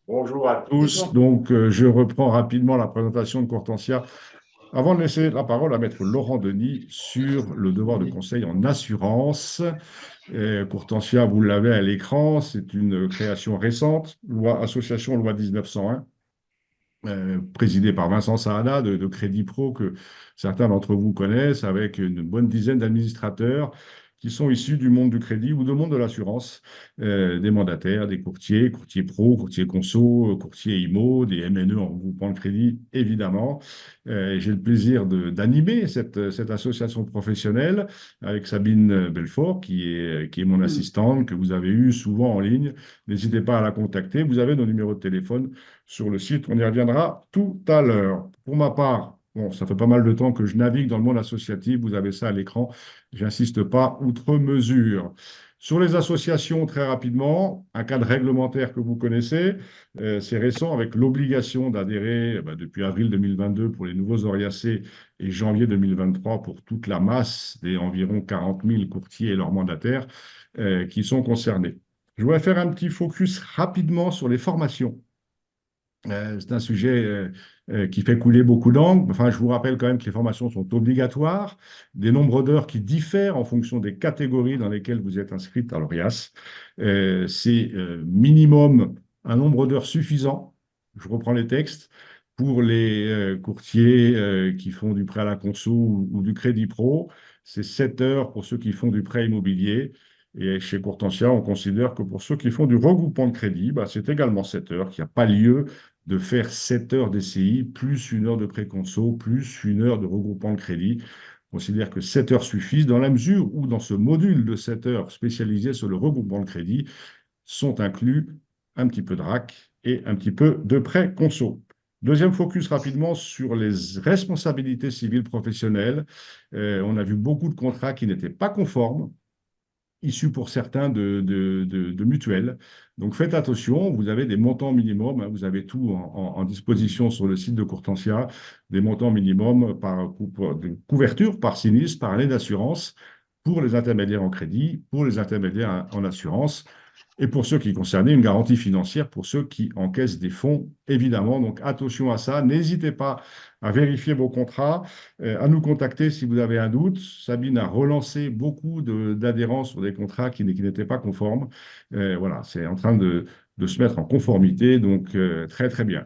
Bonjour à tous. Donc, je reprends rapidement la présentation de Courtensia avant de laisser la parole à Maître Laurent Denis sur le devoir de conseil en assurance. Courtensia, vous l'avez à l'écran, c'est une création récente, association loi 1901, présidée par Vincent Sahana de Crédit Pro, que certains d'entre vous connaissent, avec une bonne dizaine d'administrateurs qui sont issus du monde du crédit ou du monde de l'assurance, des mandataires, des courtiers, courtiers pro, courtiers conso, courtiers IMO, des MNE en regroupant le crédit, évidemment. J'ai le plaisir d'animer cette association professionnelle avec Sabine Belfort, qui est mon assistante, que vous avez eue souvent en ligne. N'hésitez pas à la contacter. Vous avez nos numéros de téléphone sur le site. On y reviendra tout à l'heure. Pour ma part, bon, ça fait pas mal de temps que je navigue dans le monde associatif. Vous avez ça à l'écran. J'insiste pas outre mesure. Sur les associations, très rapidement, un cadre réglementaire que vous connaissez, c'est récent avec l'obligation d'adhérer depuis avril 2022 pour les nouveaux oriacés et janvier 2023 pour toute la masse des environ 40 000 courtiers et leurs mandataires qui sont concernés. Je voudrais faire un petit focus rapidement sur les formations. C'est un sujet qui fait couler beaucoup d'encre. Enfin, je vous rappelle quand même que les formations sont obligatoires, des nombres d'heures qui diffèrent en fonction des catégories dans lesquelles vous êtes inscrite à l'ORIAS. C'est minimum un nombre d'heures suffisant. Je reprends les textes. Pour les courtiers qui font du prêt à la conso ou du crédit pro, c'est 7 heures pour ceux qui font du prêt immobilier. Et chez Courtensia, on considère que pour ceux qui font du regroupement de crédit, bah, c'est également 7 heures, qu'il n'y a pas lieu de faire 7 heures d'ECI, plus une heure de préconso, plus une heure de regroupement de crédit. On considère que 7 heures suffisent dans la mesure où dans ce module de 7 heures spécialisé sur le regroupement de crédit sont inclus un petit peu de RAC et un petit peu de préconso. Deuxième focus rapidement sur les responsabilités civiles professionnelles. On a vu beaucoup de contrats qui n'étaient pas conformes issus pour certains de mutuelles. Donc faites attention, vous avez des montants minimums, hein, vous avez tout en disposition sur le site de Courtensia, des montants minimums de couverture par sinistre, par année d'assurance, pour les intermédiaires en crédit, pour les intermédiaires en assurance. Et pour ceux qui concernaient, une garantie financière pour ceux qui encaissent des fonds, évidemment. Donc attention à ça. N'hésitez pas à vérifier vos contrats, à nous contacter si vous avez un doute. Sabine a relancé beaucoup d'adhérents sur des contrats qui n'étaient pas conformes. Voilà, c'est en train de se mettre en conformité. Donc très, très bien.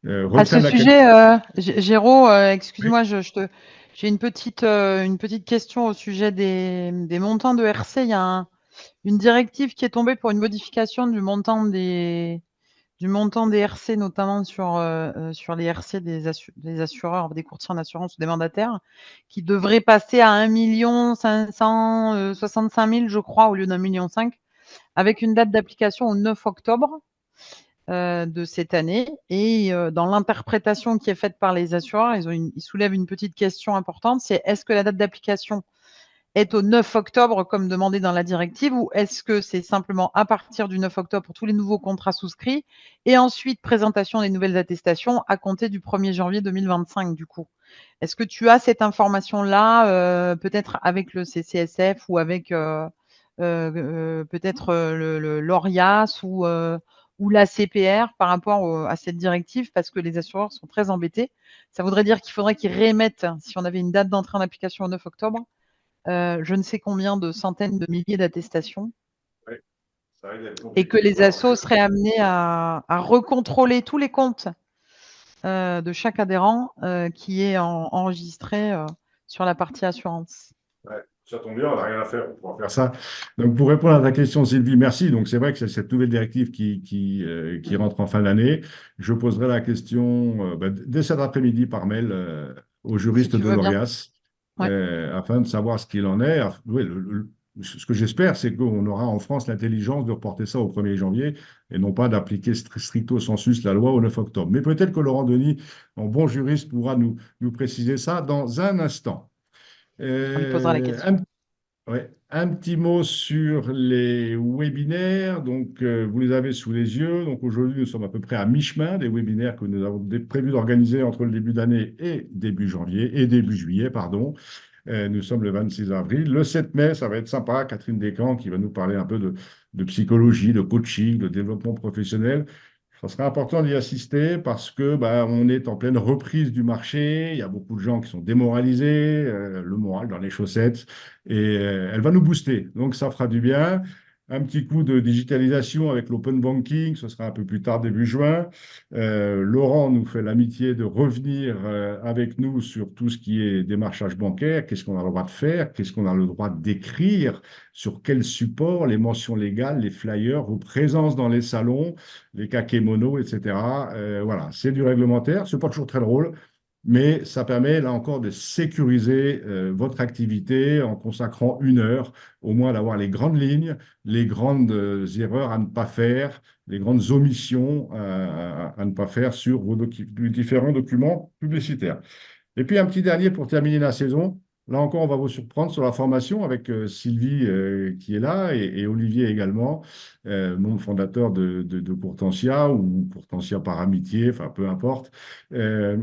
À ce Reprenne la question. sujet, Géraud, Oui. excuse-moi, j'ai une petite question au sujet des montants de RC. Il y a une directive qui est tombée pour une modification du montant des RC, notamment sur les RC des assureurs, des courtiers en assurance ou des mandataires, qui devrait passer à 1 565 000, je crois, au lieu d'1,5 million, avec une date d'application au 9 octobre de cette année. Et dans l'interprétation qui est faite par les assureurs, ils soulèvent une petite question importante, c'est est-ce que la date d'application est au 9 octobre comme demandé dans la directive, ou est-ce que c'est simplement à partir du 9 octobre pour tous les nouveaux contrats souscrits et ensuite présentation des nouvelles attestations à compter du 1er janvier 2025 du coup. Est-ce que tu as cette information-là, peut-être avec le CCSF ou avec peut-être l'ORIAS ou la CPR par rapport à cette directive, parce que les assureurs sont très embêtés. Ça voudrait dire qu'il faudrait qu'ils réémettent, si on avait une date d'entrée en application au 9 octobre, je ne sais combien de centaines de milliers d'attestations, Oui, ça risque d'être et que compliqué. les assos seraient amenés à recontrôler tous les comptes de chaque adhérent qui est enregistré sur la partie assurance. Ouais, ça tombe bien, on n'a rien à faire pour pouvoir faire ça. Donc, pour répondre à ta question, Sylvie, merci. Donc, c'est vrai que c'est cette nouvelle directive qui rentre en fin d'année. Je poserai la question dès cet après-midi par mail aux Si juristes tu de veux bien. l'ORIAS Ouais. afin de savoir ce qu'il en est. Oui, ce que j'espère, c'est qu'on aura en France l'intelligence de reporter ça au 1er janvier et non pas d'appliquer stricto sensus la loi au 9 octobre. Mais peut-être que Laurent Denis, en bon juriste, pourra nous préciser ça dans un instant. On lui posera la Euh, question. un, ouais, un petit mot sur les webinaires. Donc, vous les avez sous les yeux. Donc, aujourd'hui, nous sommes à peu près à mi-chemin des webinaires que nous avons prévu d'organiser entre le début d'année et début janvier et début juillet, pardon. Nous sommes le 26 avril. Le 7 mai, ça va être sympa. Catherine Descamps qui va nous parler un peu de psychologie, de coaching, de développement professionnel. Ça serait important d'y assister parce que on est en pleine reprise du marché. Il y a beaucoup de gens qui sont démoralisés, le moral dans les chaussettes, et elle va nous booster. Donc, ça fera du bien. Un petit coup de digitalisation avec l'open banking, ce sera un peu plus tard, début juin. Laurent nous fait l'amitié de revenir avec nous sur tout ce qui est démarchage bancaire. Qu'est-ce qu'on a le droit de faire? Qu'est-ce qu'on a le droit d'écrire? Sur quel support? Les mentions légales, les flyers, vos présences dans les salons, les kakémonos, etc. Voilà, c'est du réglementaire. C'est pas toujours très drôle, mais ça permet, là encore, de sécuriser votre activité en consacrant 1 heure, au moins d'avoir les grandes lignes, les grandes erreurs à ne pas faire, les grandes omissions à ne pas faire sur vos différents documents publicitaires. Et puis un petit dernier pour terminer la saison. Là encore, on va vous surprendre sur la formation avec Sylvie qui est là et Olivier également, membre fondateur de Courtensia ou Courtensia par amitié, enfin peu importe. Euh,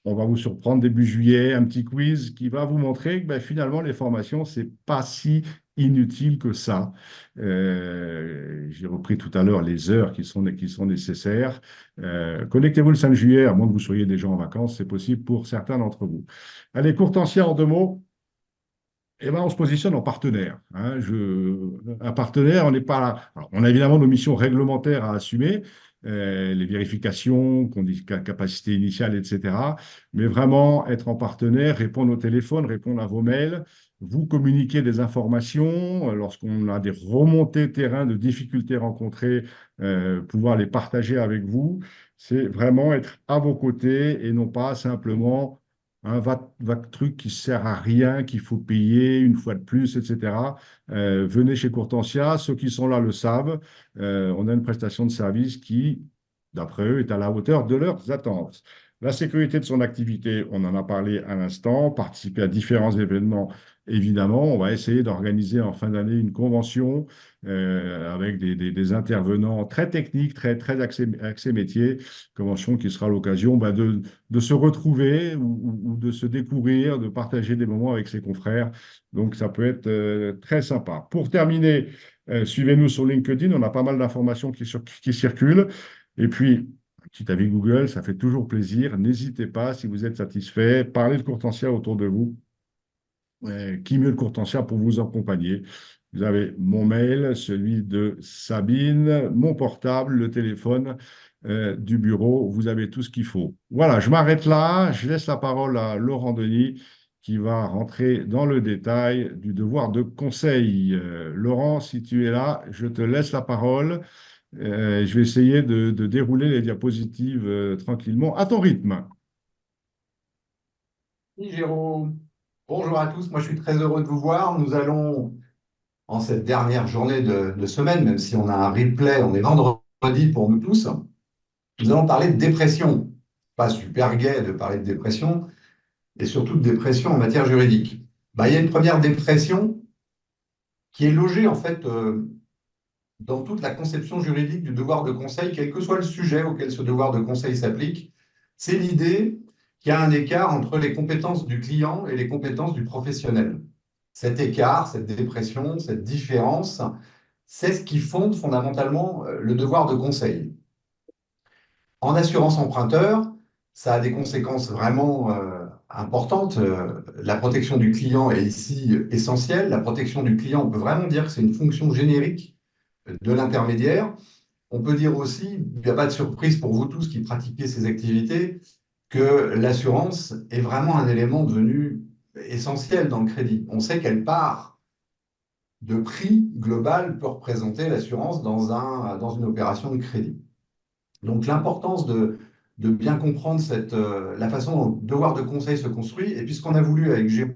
on va vous surprendre début juillet, un petit quiz qui va vous montrer que finalement les formations, c'est pas si inutile que ça. J'ai repris tout à l'heure les heures qui sont nécessaires. Connectez-vous le 5 juillet, à moins que vous soyez déjà en vacances, c'est possible pour certains d'entre vous. Allez, Courtensia en 2 mots. Eh ben, on se positionne en partenaire, hein. Un partenaire, on n'est pas là. Alors, on a évidemment nos missions réglementaires à assumer, les vérifications, capacité initiale, etc. Mais vraiment, être en partenaire, répondre au téléphone, répondre à vos mails, vous communiquer des informations, lorsqu'on a des remontées terrain de difficultés rencontrées, pouvoir les partager avec vous. C'est vraiment être à vos côtés et non pas simplement un vague truc qui sert à rien, qu'il faut payer une fois de plus, etc. Venez chez Courtensia, ceux qui sont là le savent. On a une prestation de service qui, d'après eux, est à la hauteur de leurs attentes. La sécurité de son activité, on en a parlé à l'instant, participer à différents événements, évidemment. On va essayer d'organiser en fin d'année une convention avec des intervenants très techniques, très axés métiers, convention qui sera l'occasion de se retrouver ou de se découvrir, de partager des moments avec ses confrères. Donc, ça peut être très sympa. Pour terminer, suivez-nous sur LinkedIn. On a pas mal d'informations qui circulent. Et puis, un petit avis Google, ça fait toujours plaisir. N'hésitez pas, si vous êtes satisfait, parlez de Courtensia autour de vous. Qui mieux que Courtensia pour vous accompagner? Vous avez mon mail, celui de Sabine, mon portable, le téléphone du bureau. Vous avez tout ce qu'il faut. Voilà, je m'arrête là. Je laisse la parole à Laurent Denis qui va rentrer dans le détail du devoir de conseil. Laurent, si tu es là, je te laisse la parole. Je vais essayer de dérouler les diapositives tranquillement à ton rythme. Oui, Jérôme, bonjour à tous. Moi, je suis très heureux de vous voir. Nous allons, en cette dernière journée de semaine, même si on a un replay, on est vendredi pour nous tous, nous allons parler de dépression. Pas super gai de parler de dépression, et surtout de dépression en matière juridique. Il y a une première dépression qui est logée, en fait, dans toute la conception juridique du devoir de conseil, quel que soit le sujet auquel ce devoir de conseil s'applique. C'est l'idée qu'il y a un écart entre les compétences du client et les compétences du professionnel. Cet écart, cette dépression, cette différence, c'est ce qui fonde fondamentalement le devoir de conseil. En assurance emprunteur, ça a des conséquences vraiment importantes. La protection du client est ici essentielle. La protection du client, on peut vraiment dire que c'est une fonction générique de l'intermédiaire. On peut dire aussi, il n'y a pas de surprise pour vous tous qui pratiquez ces activités, que l'assurance est vraiment un élément devenu essentiel dans le crédit. On sait quelle part de prix global peut représenter l'assurance dans une opération de crédit. Donc l'importance de bien comprendre la façon dont le devoir de conseil se construit, et puis ce qu'on a voulu avec Géo,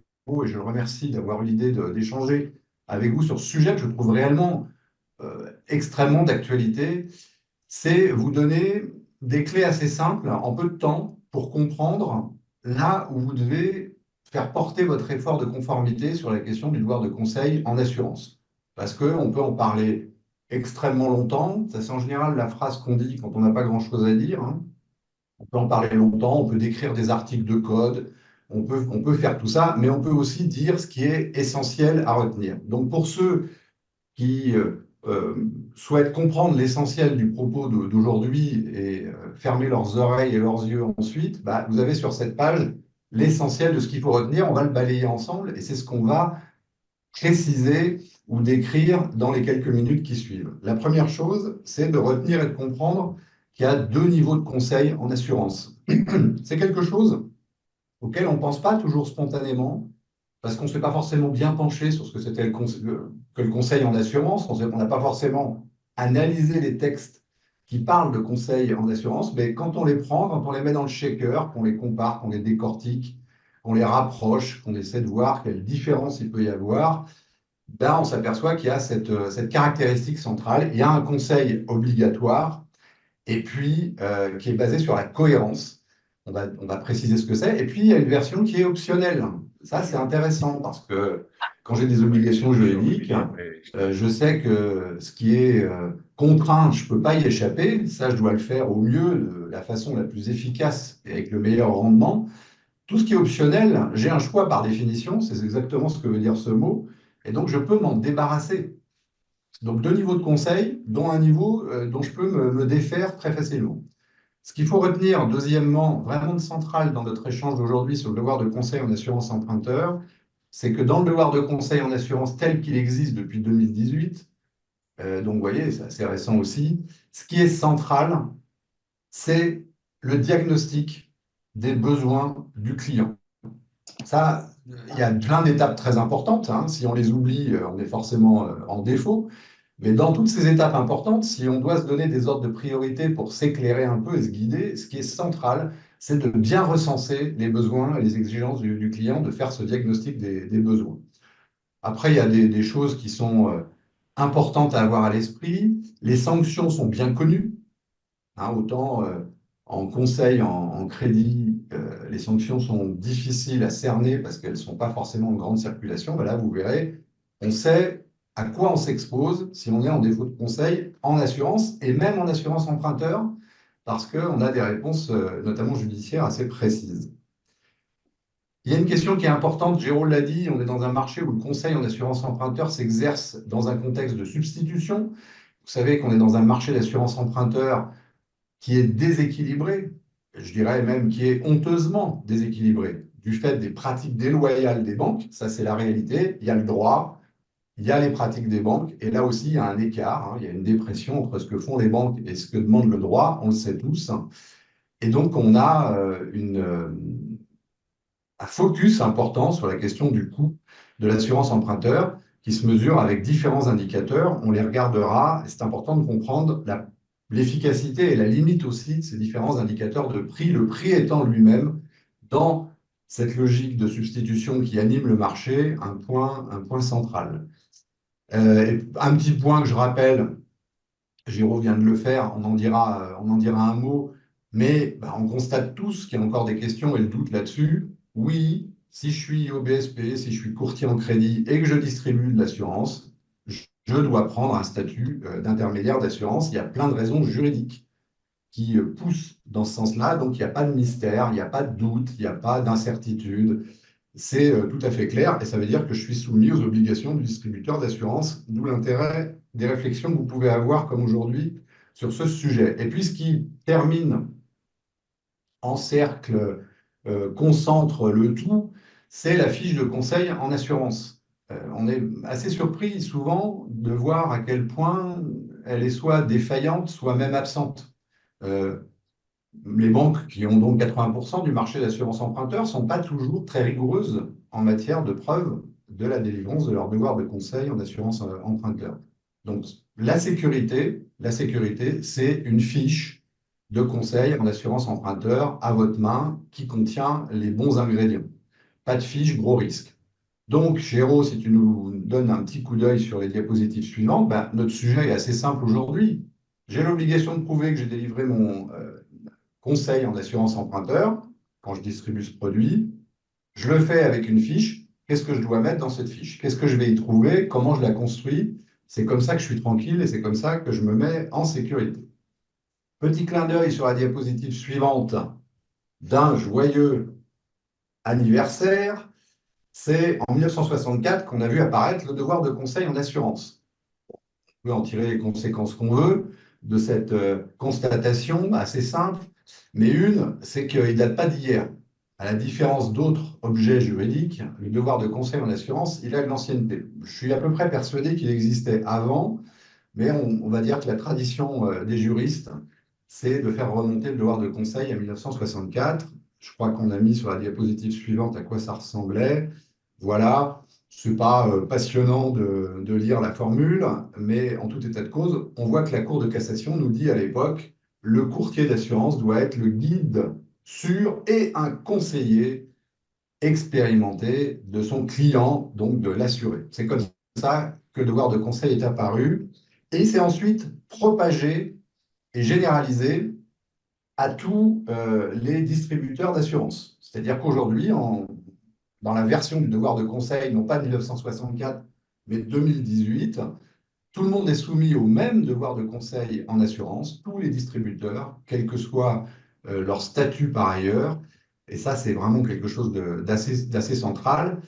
et je le remercie d'avoir eu l'idée d'échanger avec vous sur ce sujet que je trouve réellement extrêmement d'actualité, c'est vous donner des clés assez simples en peu de temps pour comprendre là où vous devez faire porter votre effort de conformité sur la question du devoir de conseil en assurance. Parce qu'on peut en parler extrêmement longtemps. Ça, c'est en général la phrase qu'on dit quand on n'a pas grand-chose à dire, hein. On peut en parler longtemps, on peut décrire des articles de code, on peut faire tout ça, mais on peut aussi dire ce qui est essentiel à retenir. Donc pour ceux qui souhaitent comprendre l'essentiel du propos d'aujourd'hui et fermer leurs oreilles et leurs yeux ensuite, bah, vous avez sur cette page l'essentiel de ce qu'il faut retenir. On va le balayer ensemble et c'est ce qu'on va préciser ou décrire dans les quelques minutes qui suivent. La première chose, c'est de retenir et de comprendre qu'il y a 2 niveaux de conseil en assurance. C'est quelque chose auquel on ne pense pas toujours spontanément, parce qu'on ne s'est pas forcément bien penché sur ce que c'était que le conseil en assurance, on n'a pas forcément analysé les textes qui parlent de conseil en assurance, mais quand on les prend, quand on les met dans le shaker, qu'on les compare, qu'on les décortique, qu'on les rapproche, qu'on essaie de voir quelle différence il peut y avoir, ben on s'aperçoit qu'il y a cette caractéristique centrale. Il y a un conseil obligatoire et puis qui est basé sur la cohérence. On va préciser ce que c'est. Et puis, il y a une version qui est optionnelle. Ça, c'est intéressant parce que quand j'ai des obligations juridiques, je sais que ce qui est contraint, je ne peux pas y échapper. Ça, je dois le faire au mieux, de la façon la plus efficace et avec le meilleur rendement. Tout ce qui est optionnel, j'ai un choix par définition. C'est exactement ce que veut dire ce mot. Et donc, je peux m'en débarrasser. Donc, 2 niveaux de conseil, dont un niveau dont je peux me défaire très facilement. Ce qu'il faut retenir, deuxièmement, vraiment de central dans notre échange d'aujourd'hui sur le devoir de conseil en assurance emprunteur, c'est que dans le devoir de conseil en assurance tel qu'il existe depuis 2018, donc vous voyez, c'est assez récent aussi, ce qui est central, c'est le diagnostic des besoins du client. Ça, il y a plein d'étapes très importantes. Hein. Si on les oublie, on est forcément en défaut. Mais dans toutes ces étapes importantes, si on doit se donner des ordres de priorité pour s'éclairer un peu et se guider, ce qui est central, c'est de bien recenser les besoins et les exigences du client, de faire ce diagnostic des besoins. Après, il y a des choses qui sont importantes à avoir à l'esprit. Les sanctions sont bien connues. Hein, autant en conseil, en crédit, les sanctions sont difficiles à cerner parce qu'elles ne sont pas forcément en grande circulation. Ben là, vous verrez, on sait à quoi on s'expose si on est en défaut de conseil en assurance et même en assurance emprunteur, parce qu'on a des réponses, notamment judiciaires, assez précises. Il y a une question qui est importante, Jérôme l'a dit, on est dans un marché où le conseil en assurance emprunteur s'exerce dans un contexte de substitution. Vous savez qu'on est dans un marché d'assurance emprunteur qui est déséquilibré, je dirais même qui est honteusement déséquilibré, du fait des pratiques déloyales des banques, ça c'est la réalité, il y a le droit, il y a les pratiques des banques, et là aussi il y a un écart, hein, il y a une dépression entre ce que font les banques et ce que demande le droit, on le sait tous, et donc on a un focus important sur la question du coût de l'assurance emprunteur, qui se mesure avec différents indicateurs, on les regardera, et c'est important de comprendre l'efficacité et la limite aussi de ces différents indicateurs de prix, le prix étant lui-même, dans cette logique de substitution qui anime le marché, un point central. Un petit point que je rappelle, Géraud vient de le faire, on en dira un mot, mais on constate tous qu'il y a encore des questions et le doute là-dessus. Oui, si je suis OBSP, si je suis courtier en crédit et que je distribue de l'assurance, je dois prendre un statut d'intermédiaire d'assurance. Il y a plein de raisons juridiques qui poussent dans ce sens-là. Donc, il n'y a pas de mystère, il n'y a pas de doute, il n'y a pas d'incertitude. C'est tout à fait clair et ça veut dire que je suis soumis aux obligations du distributeur d'assurance, d'où l'intérêt des réflexions que vous pouvez avoir comme aujourd'hui sur ce sujet. Et puis, ce qui termine en cercle, concentre le tout, c'est la fiche de conseil en assurance. On est assez surpris souvent de voir à quel point elle est soit défaillante, soit même absente. Les banques, qui ont donc 80% du marché d'assurance emprunteur, ne sont pas toujours très rigoureuses en matière de preuve de la délivrance de leur devoir de conseil en assurance emprunteur. Donc, la sécurité, c'est une fiche de conseil en assurance emprunteur à votre main qui contient les bons ingrédients. Pas de fiche, gros risque. Donc, Géraud, si tu nous donnes un petit coup d'œil sur les diapositives suivantes, notre sujet est assez simple aujourd'hui. J'ai l'obligation de prouver que j'ai délivré mon conseil en assurance emprunteur quand je distribue ce produit. Je le fais avec une fiche. Qu'est-ce que je dois mettre dans cette fiche? Qu'est-ce que je vais y trouver? Comment je la construis? C'est comme ça que je suis tranquille et c'est comme ça que je me mets en sécurité. Petit clin d'œil sur la diapositive suivante d'un joyeux anniversaire. C'est en 1964 qu'on a vu apparaître le devoir de conseil en assurance. peut en tirer les conséquences qu'on veut de cette constatation assez simple, mais une, c'est qu'il ne date pas d'hier. À la différence d'autres objets juridiques, le devoir de conseil en assurance, il a de l'ancienneté. Je suis à peu près persuadé qu'il existait avant, mais on va dire que la tradition des juristes, c'est de faire remonter le devoir de conseil à 1964. Je crois qu'on a mis sur la diapositive suivante à quoi ça ressemblait. Voilà, c'est pas passionnant de lire la formule, mais en tout état de cause, on voit que la Cour de cassation nous dit à l'époque, le courtier d'assurance doit être le guide sûr et un conseiller expérimenté de son client, donc de l'assuré. C'est comme ça que le devoir de conseil est apparu, et il s'est ensuite propagé et généralisé à tous les distributeurs d'assurance. C'est-à-dire qu'aujourd'hui, dans la version du devoir de conseil, non pas de 1964, mais 2018, tout le monde est soumis au même devoir de conseil en assurance, tous les distributeurs, quel que soit leur statut par ailleurs. Et ça, c'est vraiment quelque chose d'assez central.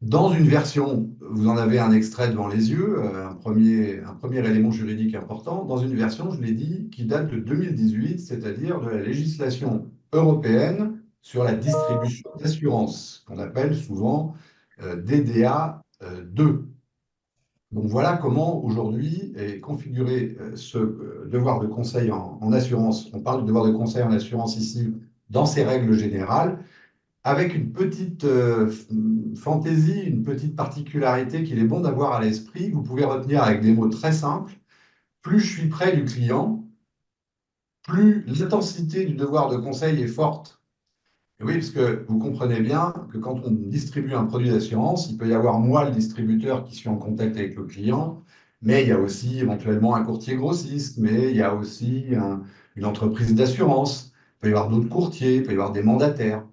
Dans une version, vous en avez un extrait devant les yeux, un premier élément juridique important. Dans une version, je l'ai dit, qui date de 2018, c'est-à-dire de la législation européenne sur la distribution d'assurance, qu'on appelle souvent DDA 2. Donc voilà comment aujourd'hui est configuré ce devoir de conseil en assurance. On parle du devoir de conseil en assurance ici dans ses règles générales, avec une petite fantaisie, une petite particularité qu'il est bon d'avoir à l'esprit. Vous pouvez retenir avec des mots très simples. Plus je suis près du client, plus l'intensité du devoir de conseil est forte. Et oui, parce que vous comprenez bien que quand on distribue un produit d'assurance, il peut y avoir moi, le distributeur, qui suis en contact avec le client, mais il y a aussi éventuellement un courtier grossiste, mais il y a aussi une entreprise d'assurance, il peut y avoir d'autres courtiers, il peut y avoir des mandataires.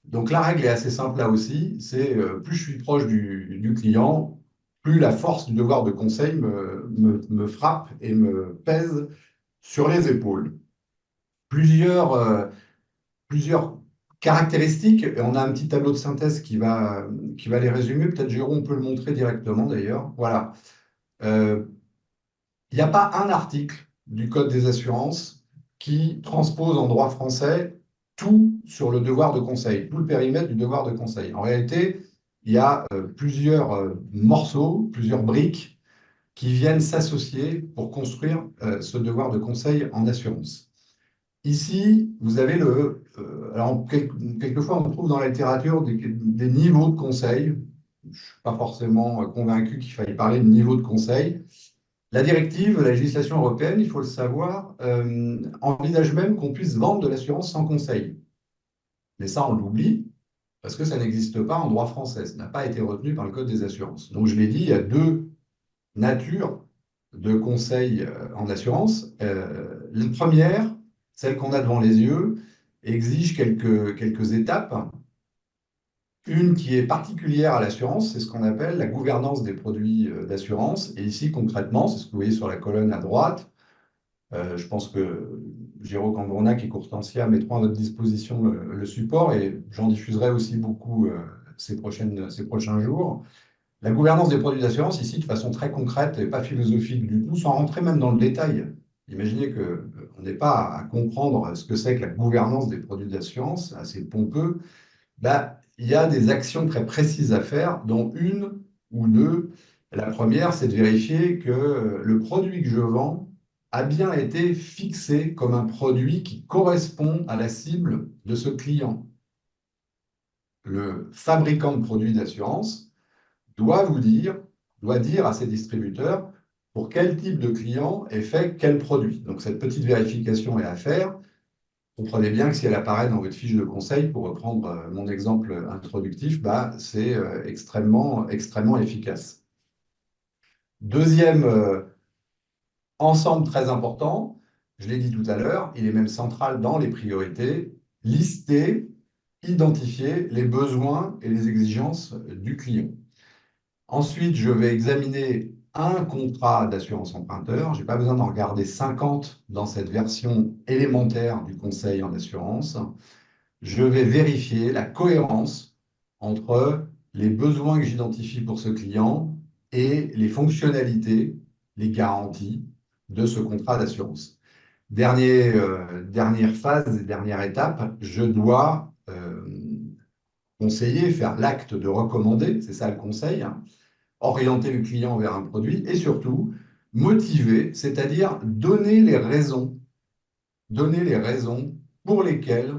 Donc la règle est assez simple là aussi, c'est plus je suis proche du client, plus la force du devoir de conseil me frappe et me pèse sur les épaules. Plusieurs caractéristiques, et on a un petit tableau de synthèse qui va les résumer, peut-être Jérôme peut le montrer directement d'ailleurs. Voilà. Euh, Il n'y a pas un article du Code des assurances qui transpose en droit français tout sur le devoir de conseil, tout le périmètre du devoir de conseil. En réalité, il y a plusieurs morceaux, plusieurs briques qui viennent s'associer pour construire ce devoir de conseil en assurance. Ici, vous avez alors, quelquefois, on trouve dans la littérature des niveaux de conseil. Je ne suis pas forcément convaincu qu'il faille parler de niveau de conseil. La directive, la législation européenne, il faut le savoir, envisage même qu'on puisse vendre de l'assurance sans conseil. Mais ça, on l'oublie parce que ça n'existe pas en droit français. Ça n'a pas été retenu par le Code des assurances. Donc, je l'ai dit, il y a deux natures de conseil en assurance. La première, celle qu'on a devant les yeux, exige quelques étapes. Une qui est particulière à l'assurance, c'est ce qu'on appelle la gouvernance des produits d'assurance. Et ici, concrètement, c'est ce que vous voyez sur la colonne à droite. Je pense que Géraud Cambronac et Courtantia mettront à votre disposition le support et j'en diffuserai aussi beaucoup ces prochains jours. La gouvernance des produits d'assurance, ici, de façon très concrète et pas philosophique du tout, sans rentrer même dans le détail. Imaginez qu'on n'ait pas à comprendre ce que c'est que la gouvernance des produits d'assurance, assez pompeux. Bah, il y a des actions très précises à faire, dont une ou deux. La première, c'est de vérifier que le produit que je vends a bien été fixé comme un produit qui correspond à la cible de ce client. Le fabricant de produits d'assurance doit dire à ses distributeurs pour quel type de client est fait quel produit. Donc cette petite vérification est à faire. Comprenez bien que si elle apparaît dans votre fiche de conseil, pour reprendre mon exemple introductif, bah, c'est extrêmement efficace. Deuxième ensemble très important, je l'ai dit tout à l'heure, il est même central dans les priorités, lister, identifier les besoins et les exigences du client. Ensuite, je vais examiner un contrat d'assurance emprunteur. Je n'ai pas besoin d'en regarder 50 dans cette version élémentaire du conseil en assurance. Je vais vérifier la cohérence entre les besoins que j'identifie pour ce client et les fonctionnalités les garanties de ce contrat d'assurance. Dernière phase et dernière étape, je dois conseiller, faire l'acte de recommander, c'est ça le conseil, hein, orienter le client vers un produit et surtout motiver, c'est-à-dire donner les raisons pour lesquelles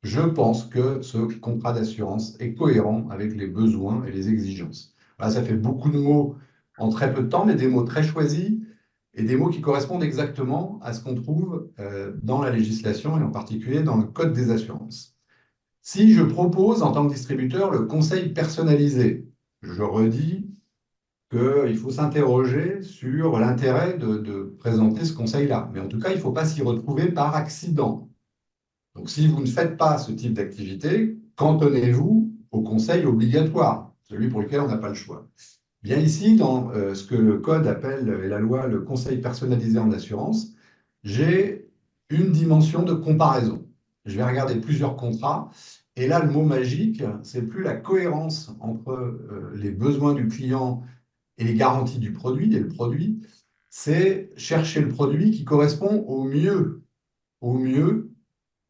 je pense que ce contrat d'assurance est cohérent avec les besoins et les exigences. Voilà, ça fait beaucoup de mots en très peu de temps, mais des mots très choisis et des mots qui correspondent exactement à ce qu'on trouve dans la législation et en particulier dans le Code des assurances. Si je propose en tant que distributeur le conseil personnalisé, je redis qu'il faut s'interroger sur l'intérêt de présenter ce conseil-là. Mais en tout cas, il ne faut pas s'y retrouver par accident. Donc, si vous ne faites pas ce type d'activité, cantonnez-vous au conseil obligatoire, celui pour lequel on n'a pas le choix. Bien ici, dans ce que le code appelle et la loi le conseil personnalisé en assurance, j'ai une dimension de comparaison. Je vais regarder plusieurs contrats et là, le mot magique, c'est plus la cohérence entre les besoins du client et les garanties du produit et le produit, c'est chercher le produit qui correspond au mieux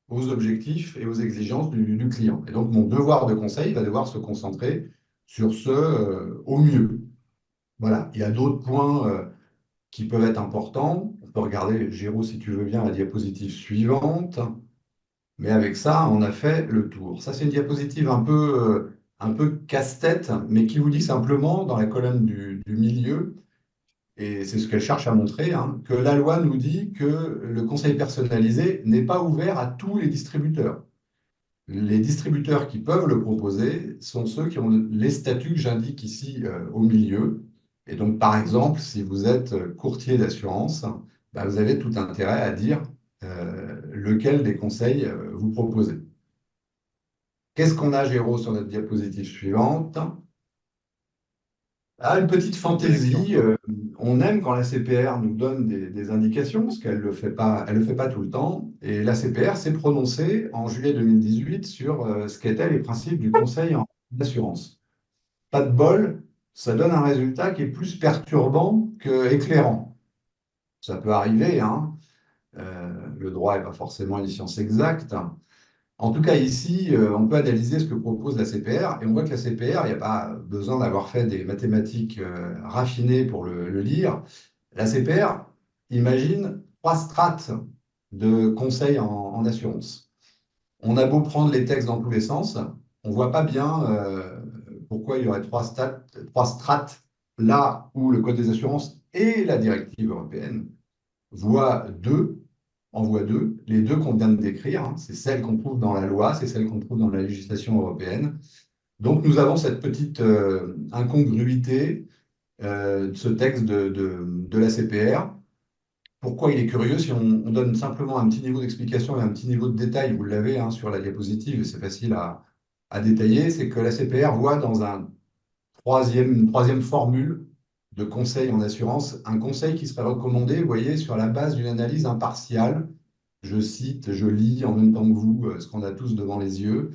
aux objectifs et aux exigences du client. Et donc, mon devoir de conseil va devoir se concentrer sur ce au mieux. Voilà, il y a d'autres points qui peuvent être importants. On peut regarder, Géraud, si tu veux bien, la diapositive suivante. Mais avec ça, on a fait le tour. Ça, c'est une diapositive un peu casse-tête, mais qui vous dit simplement, dans la colonne du milieu, et c'est ce qu'elle cherche à montrer, hein, que la loi nous dit que le conseil personnalisé n'est pas ouvert à tous les distributeurs. Les distributeurs qui peuvent le proposer sont ceux qui ont les statuts que j'indique ici au milieu. Et donc, par exemple, si vous êtes courtier d'assurance, bah, vous avez tout intérêt à dire lequel des conseils vous proposez. Qu'est-ce qu'on a, Géraud, sur notre diapositive suivante? Ah, une petite fantaisie. On aime quand la CPR nous donne des indications, parce qu'elle ne le fait pas tout le temps. Et la CPR s'est prononcée en juillet 2018 sur ce qu'étaient les principes du conseil en assurance. Pas de bol, ça donne un résultat qui est plus perturbant que éclairant. Ça peut arriver, hein. Le droit n'est pas forcément une science exacte. En tout cas, ici, on peut analyser ce que propose la CPR et on voit que la CPR, il n'y a pas besoin d'avoir fait des mathématiques raffinées pour le lire. La CPR imagine trois strates de conseils en assurance. On a beau prendre les textes dans tous les sens, on ne voit pas bien pourquoi il y aurait trois strates là où le Code des assurances et la directive européenne envoient deux, les deux qu'on vient de décrire, hein, c'est celles qu'on trouve dans la loi, c'est celles qu'on trouve dans la législation européenne. Donc nous avons cette petite incongruité de ce texte de la CPR. Pourquoi il est curieux? Si on donne simplement un petit niveau d'explication et un petit niveau de détail, vous l'avez hein, sur la diapositive, et c'est facile à détailler, c'est que la CPR voit dans une troisième formule de conseil en assurance, un conseil qui serait recommandé, vous voyez, sur la base d'une analyse impartiale. Je cite, je lis en même temps que vous ce qu'on a tous devant les yeux.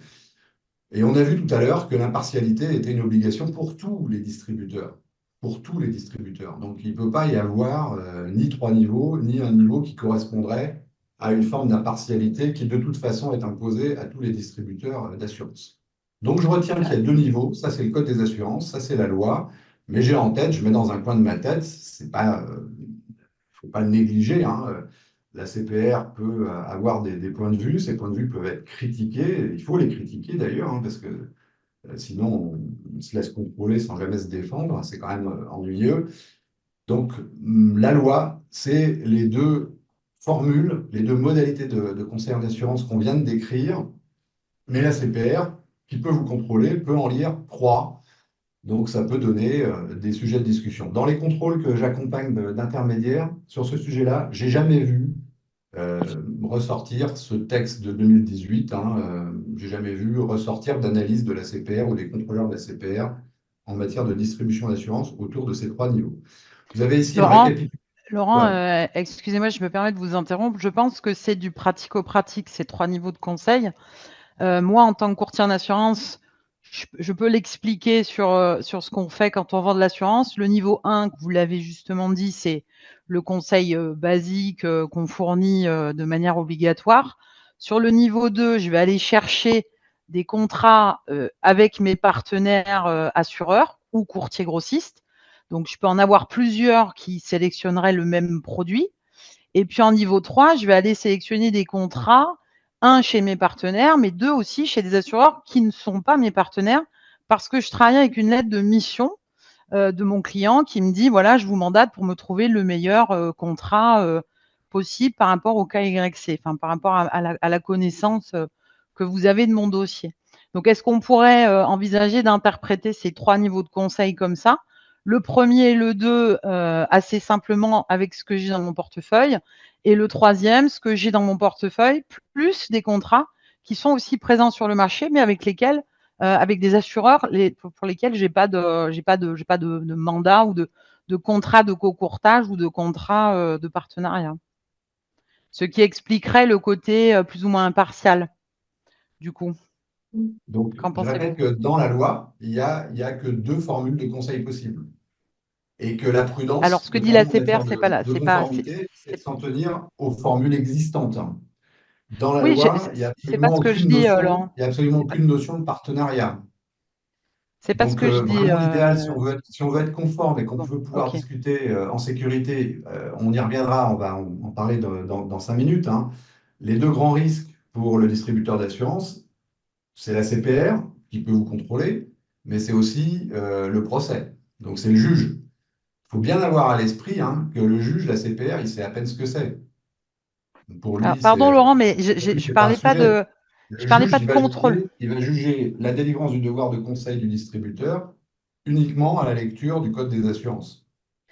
Et on a vu tout à l'heure que l'impartialité était une obligation pour tous les distributeurs. Pour tous les distributeurs. Donc, il ne peut pas y avoir ni trois niveaux, ni un niveau qui correspondrait à une forme d'impartialité qui, de toute façon, est imposée à tous les distributeurs d'assurance. Donc, je retiens qu'il y a deux niveaux. Ça, c'est le code des assurances, ça, c'est la loi. Mais j'ai en tête, je mets dans un coin de ma tête, c'est pas, faut pas le négliger, hein. La CPR peut avoir des points de vue. Ces points de vue peuvent être critiqués. Il faut les critiquer d'ailleurs, hein, parce que sinon, on se laisse contrôler sans jamais se défendre. C'est quand même ennuyeux. Donc, la loi, c'est les deux formules, les deux modalités de conseil en assurance qu'on vient de décrire. Mais la CPR, qui peut vous contrôler, peut en lire trois. Donc, ça peut donner des sujets de discussion. Dans les contrôles que j'accompagne d'intermédiaires, sur ce sujet-là, j'ai jamais vu ressortir ce texte de 2018. Hein, j'ai jamais vu ressortir d'analyse de la CPR ou des contrôleurs de la CPR en matière de distribution d'assurance autour de ces trois niveaux. Vous avez ici Laurent, un récapitulatif. excusez-moi, je me permets de vous interrompre. Je pense que c'est du pratico-pratique, ces trois niveaux de conseil. Moi, en tant que courtier en assurance, Je peux l'expliquer sur ce qu'on fait quand on vend de l'assurance. Le niveau 1, vous l'avez justement dit, c'est le conseil basique qu'on fournit de manière obligatoire. Sur le niveau 2, je vais aller chercher des contrats avec mes partenaires assureurs ou courtiers grossistes. Donc, je peux en avoir plusieurs qui sélectionneraient le même produit. Et puis en niveau 3, je vais aller sélectionner des contrats, un chez mes partenaires, mais deux aussi chez des assureurs qui ne sont pas mes partenaires, parce que je travaille avec une lettre de mission de mon client qui me dit, voilà, je vous mandate pour me trouver le meilleur contrat possible par rapport au cas YC, enfin par rapport à la connaissance que vous avez de mon dossier. Donc, est-ce qu'on pourrait envisager d'interpréter ces 3 niveaux de conseil comme ça? Le premier et le 2 assez simplement avec ce que j'ai dans mon portefeuille, et le troisième, ce que j'ai dans mon portefeuille, plus des contrats qui sont aussi présents sur le marché, mais avec lesquels, avec des assureurs pour lesquels j'ai pas de mandat ou de contrat de cocourtage ou de contrat de partenariat. Ce qui expliquerait le côté plus ou moins impartial, du coup. Donc, Qu'en je pensez-vous? répète que dans la loi, il y a que deux formules de conseil possibles. Et que la Alors, prudence, ce que dit la notamment en CPR, matière c'est pas là, de c'est pas, conformité, c'est de s'en tenir aux formules existantes. Dans la oui, loi, c'est pas ce que je dis, Laurent. il y a absolument C'est pas, aucune notion de partenariat. c'est pas ce Donc, que je dis. vraiment, l'idéal, si on veut être conforme et qu'on Bon, veut pouvoir ok. discuter en sécurité, on y reviendra, on va en parler dans 5 minutes, hein. Les deux grands risques pour le distributeur d'assurance, c'est la CPR qui peut vous contrôler, mais c'est aussi le procès. Donc, c'est le juge. Il faut bien avoir à l'esprit hein, que le juge, la CPR, il sait à peine ce que c'est. Pour Alors, lui, pardon, Laurent, mais c'est pas un sujet. je Le parlais juge, pas de contrôle. il va juger la délivrance du devoir de conseil du distributeur uniquement à la lecture du Code des assurances.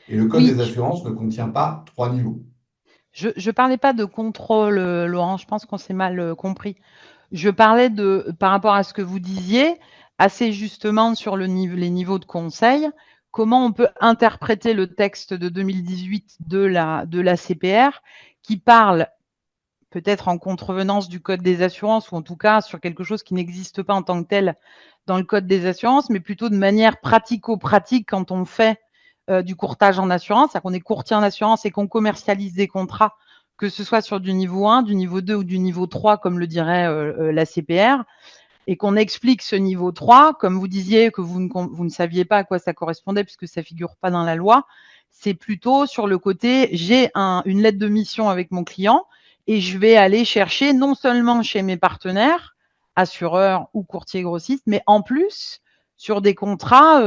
Et le Code Oui, des assurances ne contient pas 3 niveaux. je parlais pas de contrôle, Laurent. Je pense qu'on s'est mal compris. Je parlais par rapport à ce que vous disiez, assez justement sur les niveaux de conseil, comment on peut interpréter le texte de 2018 de la CPR qui parle peut-être en contrevenance du code des assurances ou en tout cas sur quelque chose qui n'existe pas en tant que tel dans le code des assurances, mais plutôt de manière pratico-pratique quand on fait du courtage en assurance, c'est-à-dire qu'on est courtier en assurance et qu'on commercialise des contrats, que ce soit sur du niveau 1, du niveau 2 ou du niveau 3, comme le dirait la CPR, et qu'on explique ce niveau 3, comme vous disiez que vous ne saviez pas à quoi ça correspondait puisque ça ne figure pas dans la loi, c'est plutôt sur le côté, j'ai une lettre de mission avec mon client et je vais aller chercher non seulement chez mes partenaires, assureurs ou courtiers grossistes, mais en plus sur des contrats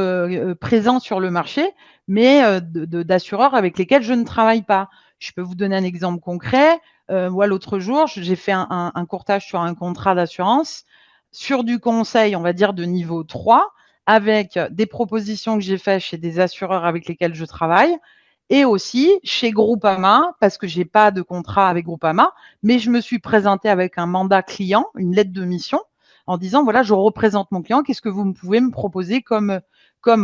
présents sur le marché, mais d'assureurs avec lesquels je ne travaille pas. Je peux vous donner un exemple concret. Moi, l'autre jour, j'ai fait un courtage sur un contrat d'assurance sur du conseil, on va dire, de niveau 3, avec des propositions que j'ai faites chez des assureurs avec lesquels je travaille, et aussi chez Groupama, parce que je n'ai pas de contrat avec Groupama, mais je me suis présentée avec un mandat client, une lettre de mission, en disant, voilà, je représente mon client, qu'est-ce que vous pouvez me proposer comme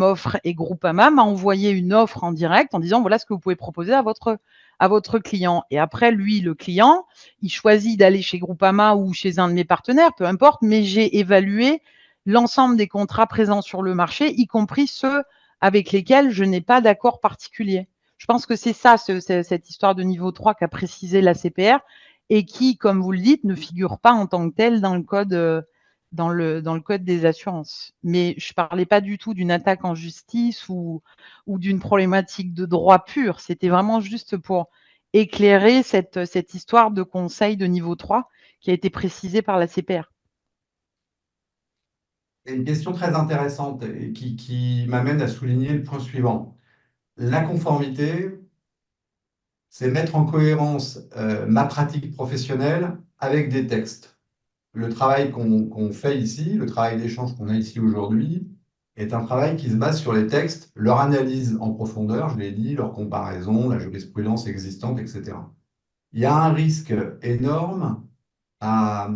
offre? Et Groupama m'a envoyé une offre en direct en disant, voilà ce que vous pouvez proposer à votre client. Et après, lui, le client, il choisit d'aller chez Groupama ou chez un de mes partenaires, peu importe, mais j'ai évalué l'ensemble des contrats présents sur le marché, y compris ceux avec lesquels je n'ai pas d'accord particulier. Je pense que c'est ça, cette histoire de niveau 3 qu'a précisé la CPR et qui, comme vous le dites, ne figure pas en tant que tel dans le code, dans le code des assurances. Mais je ne parlais pas du tout d'une attaque en justice ou d'une problématique de droit pur. C'était vraiment juste pour éclairer cette histoire de conseil de niveau 3 qui a été précisée par la CPR. Et une question très intéressante et qui m'amène à souligner le point suivant. La conformité, c'est mettre en cohérence ma pratique professionnelle avec des textes. Le travail qu'on fait ici, le travail d'échange qu'on a ici aujourd'hui, est un travail qui se base sur les textes, leur analyse en profondeur, je l'ai dit, leur comparaison, la jurisprudence existante, etc. Il y a un risque énorme à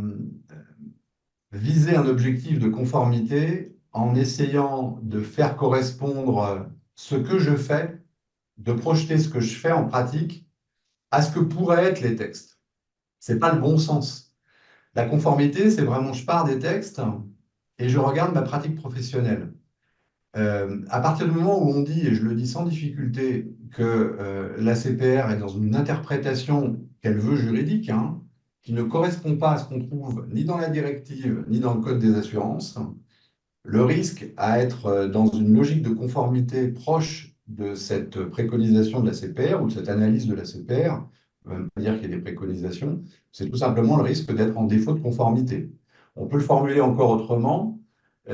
viser un objectif de conformité en essayant de faire correspondre ce que je fais, de projeter ce que je fais en pratique à ce que pourraient être les textes. Ce n'est pas le bon sens. La conformité, c'est vraiment je pars des textes et je regarde ma pratique professionnelle. À partir du moment où on dit, et je le dis sans difficulté, que la CPR est dans une interprétation qu'elle veut juridique, hein, qui ne correspond pas à ce qu'on trouve ni dans la directive, ni dans le Code des assurances, le risque à être dans une logique de conformité proche de cette préconisation de la CPR ou de cette analyse de la CPR, on va même pas dire qu'il y a des préconisations, c'est tout simplement le risque d'être en défaut de conformité. On peut le formuler encore autrement.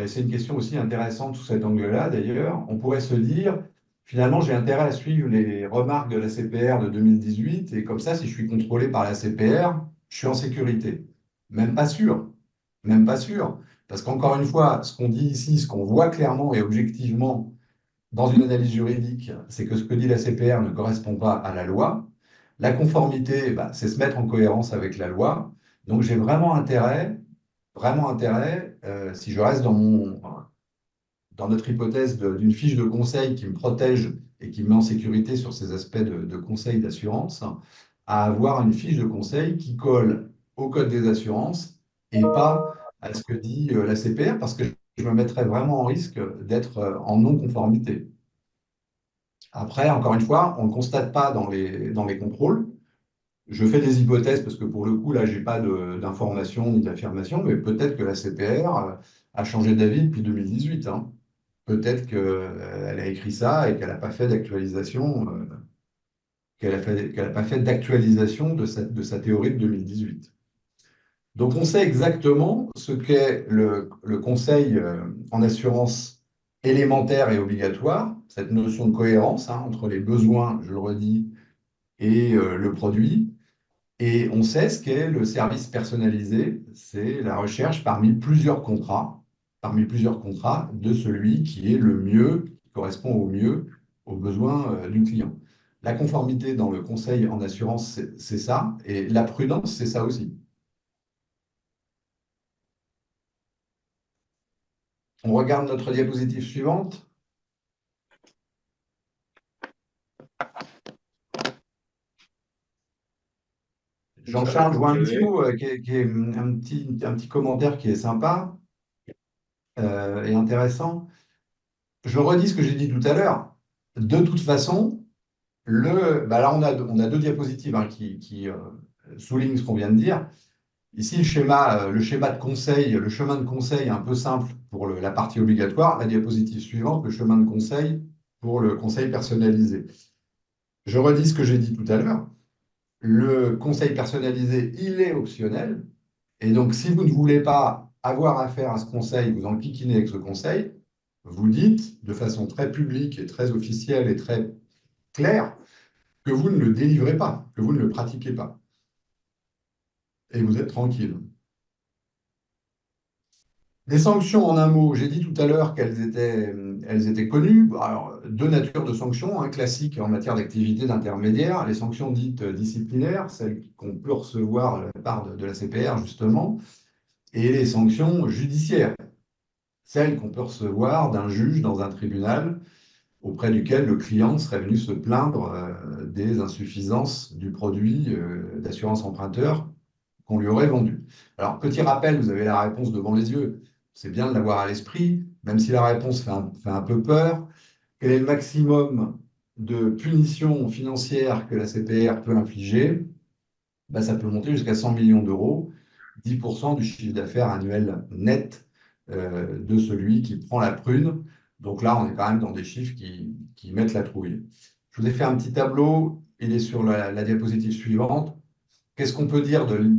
C'est une question aussi intéressante sous cet angle-là, d'ailleurs. On pourrait se dire, finalement, j'ai intérêt à suivre les remarques de la CPR de 2018, et comme ça, si je suis contrôlé par la CPR, je suis en sécurité. Même pas sûr. Même pas sûr. Parce qu'encore une fois, ce qu'on dit ici, ce qu'on voit clairement et objectivement dans une analyse juridique, c'est que ce que dit la CPR ne correspond pas à la loi. La conformité, bah, c'est se mettre en cohérence avec la loi. Donc j'ai vraiment intérêt, si je reste dans notre hypothèse d'une fiche de conseil qui me protège et qui me met en sécurité sur ces aspects de conseil d'assurance, à avoir une fiche de conseil qui colle au code des assurances et pas à ce que dit la CPR, parce que je me mettrais vraiment en risque d'être en non-conformité. Après, encore une fois, on ne le constate pas dans les contrôles. Je fais des hypothèses parce que pour le coup, là, je n'ai pas d'informations ni d'affirmations, mais peut-être que la CPR a changé d'avis depuis 2018, hein. Peut-être qu'elle a écrit ça et qu'elle n'a pas fait d'actualisation, qu'elle a pas fait d'actualisation de sa théorie de 2018. Donc, on sait exactement ce qu'est le conseil en assurance élémentaire et obligatoire, cette notion de cohérence hein, entre les besoins, je le redis, et le produit. Et on sait ce qu'est le service personnalisé, c'est la recherche parmi plusieurs contrats, de celui qui est le mieux, qui correspond au mieux aux besoins du client. La conformité dans le conseil en assurance, c'est ça, et la prudence, c'est ça aussi. On regarde notre diapositive suivante. Jean-Charles, je vois un petit mot, un petit commentaire qui est sympa et intéressant. Je redis ce que j'ai dit tout à l'heure. De toute façon, là, on a deux diapositives hein, qui soulignent ce qu'on vient de dire. Ici, le schéma de conseil, le chemin de conseil un peu simple pour la partie obligatoire. La diapositive suivante, le chemin de conseil pour le conseil personnalisé. Je redis ce que j'ai dit tout à l'heure. Le conseil personnalisé, il est optionnel. Et donc, si vous ne voulez pas avoir affaire à ce conseil, vous enquiquinez avec ce conseil, vous dites de façon très publique et très officielle et très claire que vous ne le délivrez pas, que vous ne le pratiquez pas. Et vous êtes tranquille. Les sanctions, en un mot, j'ai dit tout à l'heure elles étaient connues. Alors, deux natures de sanctions, hein, classiques en matière d'activité d'intermédiaire. Les sanctions dites disciplinaires, celles qu'on peut recevoir de la part de la CPR, justement, et les sanctions judiciaires, celles qu'on peut recevoir d'un juge dans un tribunal auprès duquel le client serait venu se plaindre des insuffisances du produit d'assurance emprunteur qu'on lui aurait vendu. Alors, petit rappel, vous avez la réponse devant les yeux. C'est bien de l'avoir à l'esprit, même si la réponse fait un peu peur. Quel est le maximum de punition financière que la CPR peut infliger? Ben, ça peut monter jusqu'à 100 millions d'euros, 10% du chiffre d'affaires annuel net de celui qui prend la prune. Donc là, on est quand même dans des chiffres qui mettent la trouille. Je vous ai fait un petit tableau, il est sur la diapositive suivante. Qu'est-ce qu'on peut dire de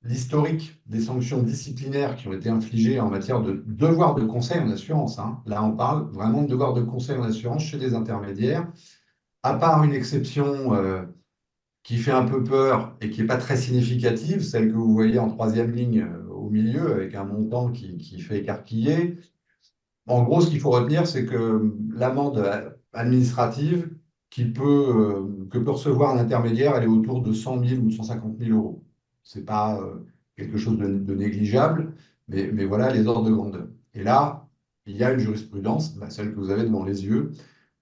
l'historique des sanctions disciplinaires qui ont été infligées en matière de devoir de conseil en assurance, hein? Là, on parle vraiment de devoir de conseil en assurance chez des intermédiaires. À part une exception qui fait un peu peur et qui n'est pas très significative, celle que vous voyez en troisième ligne au milieu, avec un montant qui fait écarquiller. En gros, ce qu'il faut retenir, c'est que l'amende administrative que peut recevoir un intermédiaire, elle est autour de 100 000 ou de 150 000 euros. Ce n'est pas quelque chose de négligeable, mais voilà les ordres de grandeur. Et là, il y a une jurisprudence, celle que vous avez devant les yeux,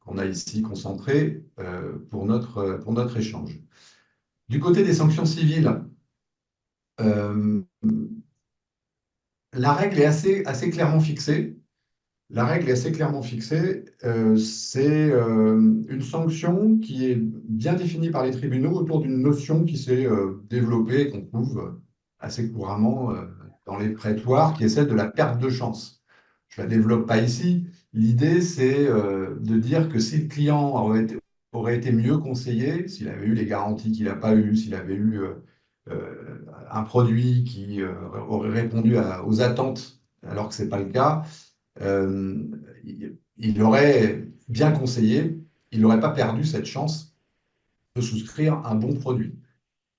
qu'on a ici concentrée pour notre échange. Du côté des sanctions civiles, la règle est assez clairement fixée. La règle est assez clairement fixée. C'est une sanction qui est bien définie par les tribunaux autour d'une notion qui s'est développée et qu'on trouve assez couramment dans les prétoires, qui est celle de la perte de chance. Je ne la développe pas ici. L'idée, c'est de dire que si le client aurait été mieux conseillé, s'il avait eu les garanties qu'il n'a pas eues, s'il avait eu un produit qui aurait répondu aux attentes alors que ce n'est pas le cas, il aurait bien conseillé, il n'aurait pas perdu cette chance de souscrire un bon produit.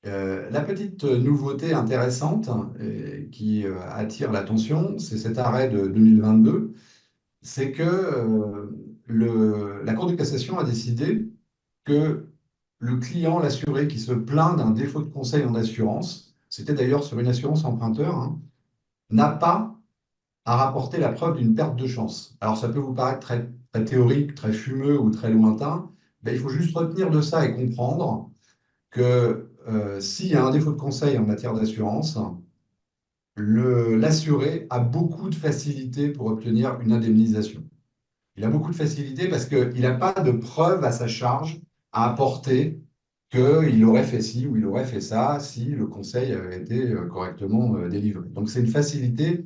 La petite nouveauté intéressante qui attire l'attention, c'est cet arrêt de 2022, c'est que la Cour de cassation a décidé que le client, l'assuré qui se plaint d'un défaut de conseil en assurance, c'était d'ailleurs sur une assurance emprunteur, hein, n'a pas à rapporter la preuve d'une perte de chance. Alors ça peut vous paraître très théorique, très fumeux ou très lointain, mais il faut juste retenir de ça et comprendre que s'il y a un défaut de conseil en matière d'assurance, l'assuré a beaucoup de facilité pour obtenir une indemnisation. Il a beaucoup de facilité parce qu'il n'a pas de preuve à sa charge à apporter qu'il aurait fait ci ou il aurait fait ça si le conseil avait été correctement délivré. Donc c'est une facilité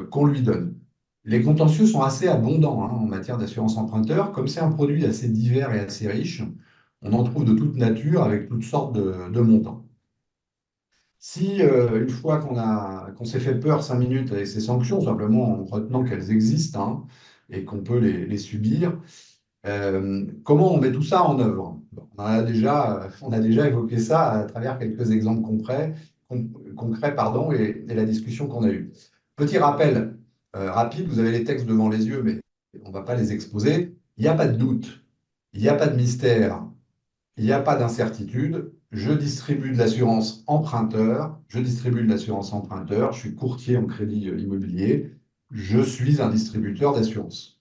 qu'on lui donne. Les contentieux sont assez abondants hein, en matière d'assurance emprunteur. Comme c'est un produit assez divers et assez riche, on en trouve de toute nature avec toutes sortes de montants. Si une fois qu'on s'est fait peur 5 minutes avec ces sanctions, simplement en retenant qu'elles existent hein, et qu'on peut les subir, comment on met tout ça en œuvre? Bon, on a déjà évoqué ça à travers quelques exemples concrets pardon, et la discussion qu'on a eue. Petit rappel rapide, vous avez les textes devant les yeux, mais on ne va pas les exposer. Il n'y a pas de doute, il n'y a pas de mystère, il n'y a pas d'incertitude. Je distribue de l'assurance emprunteur, je suis courtier en crédit immobilier, je suis un distributeur d'assurance.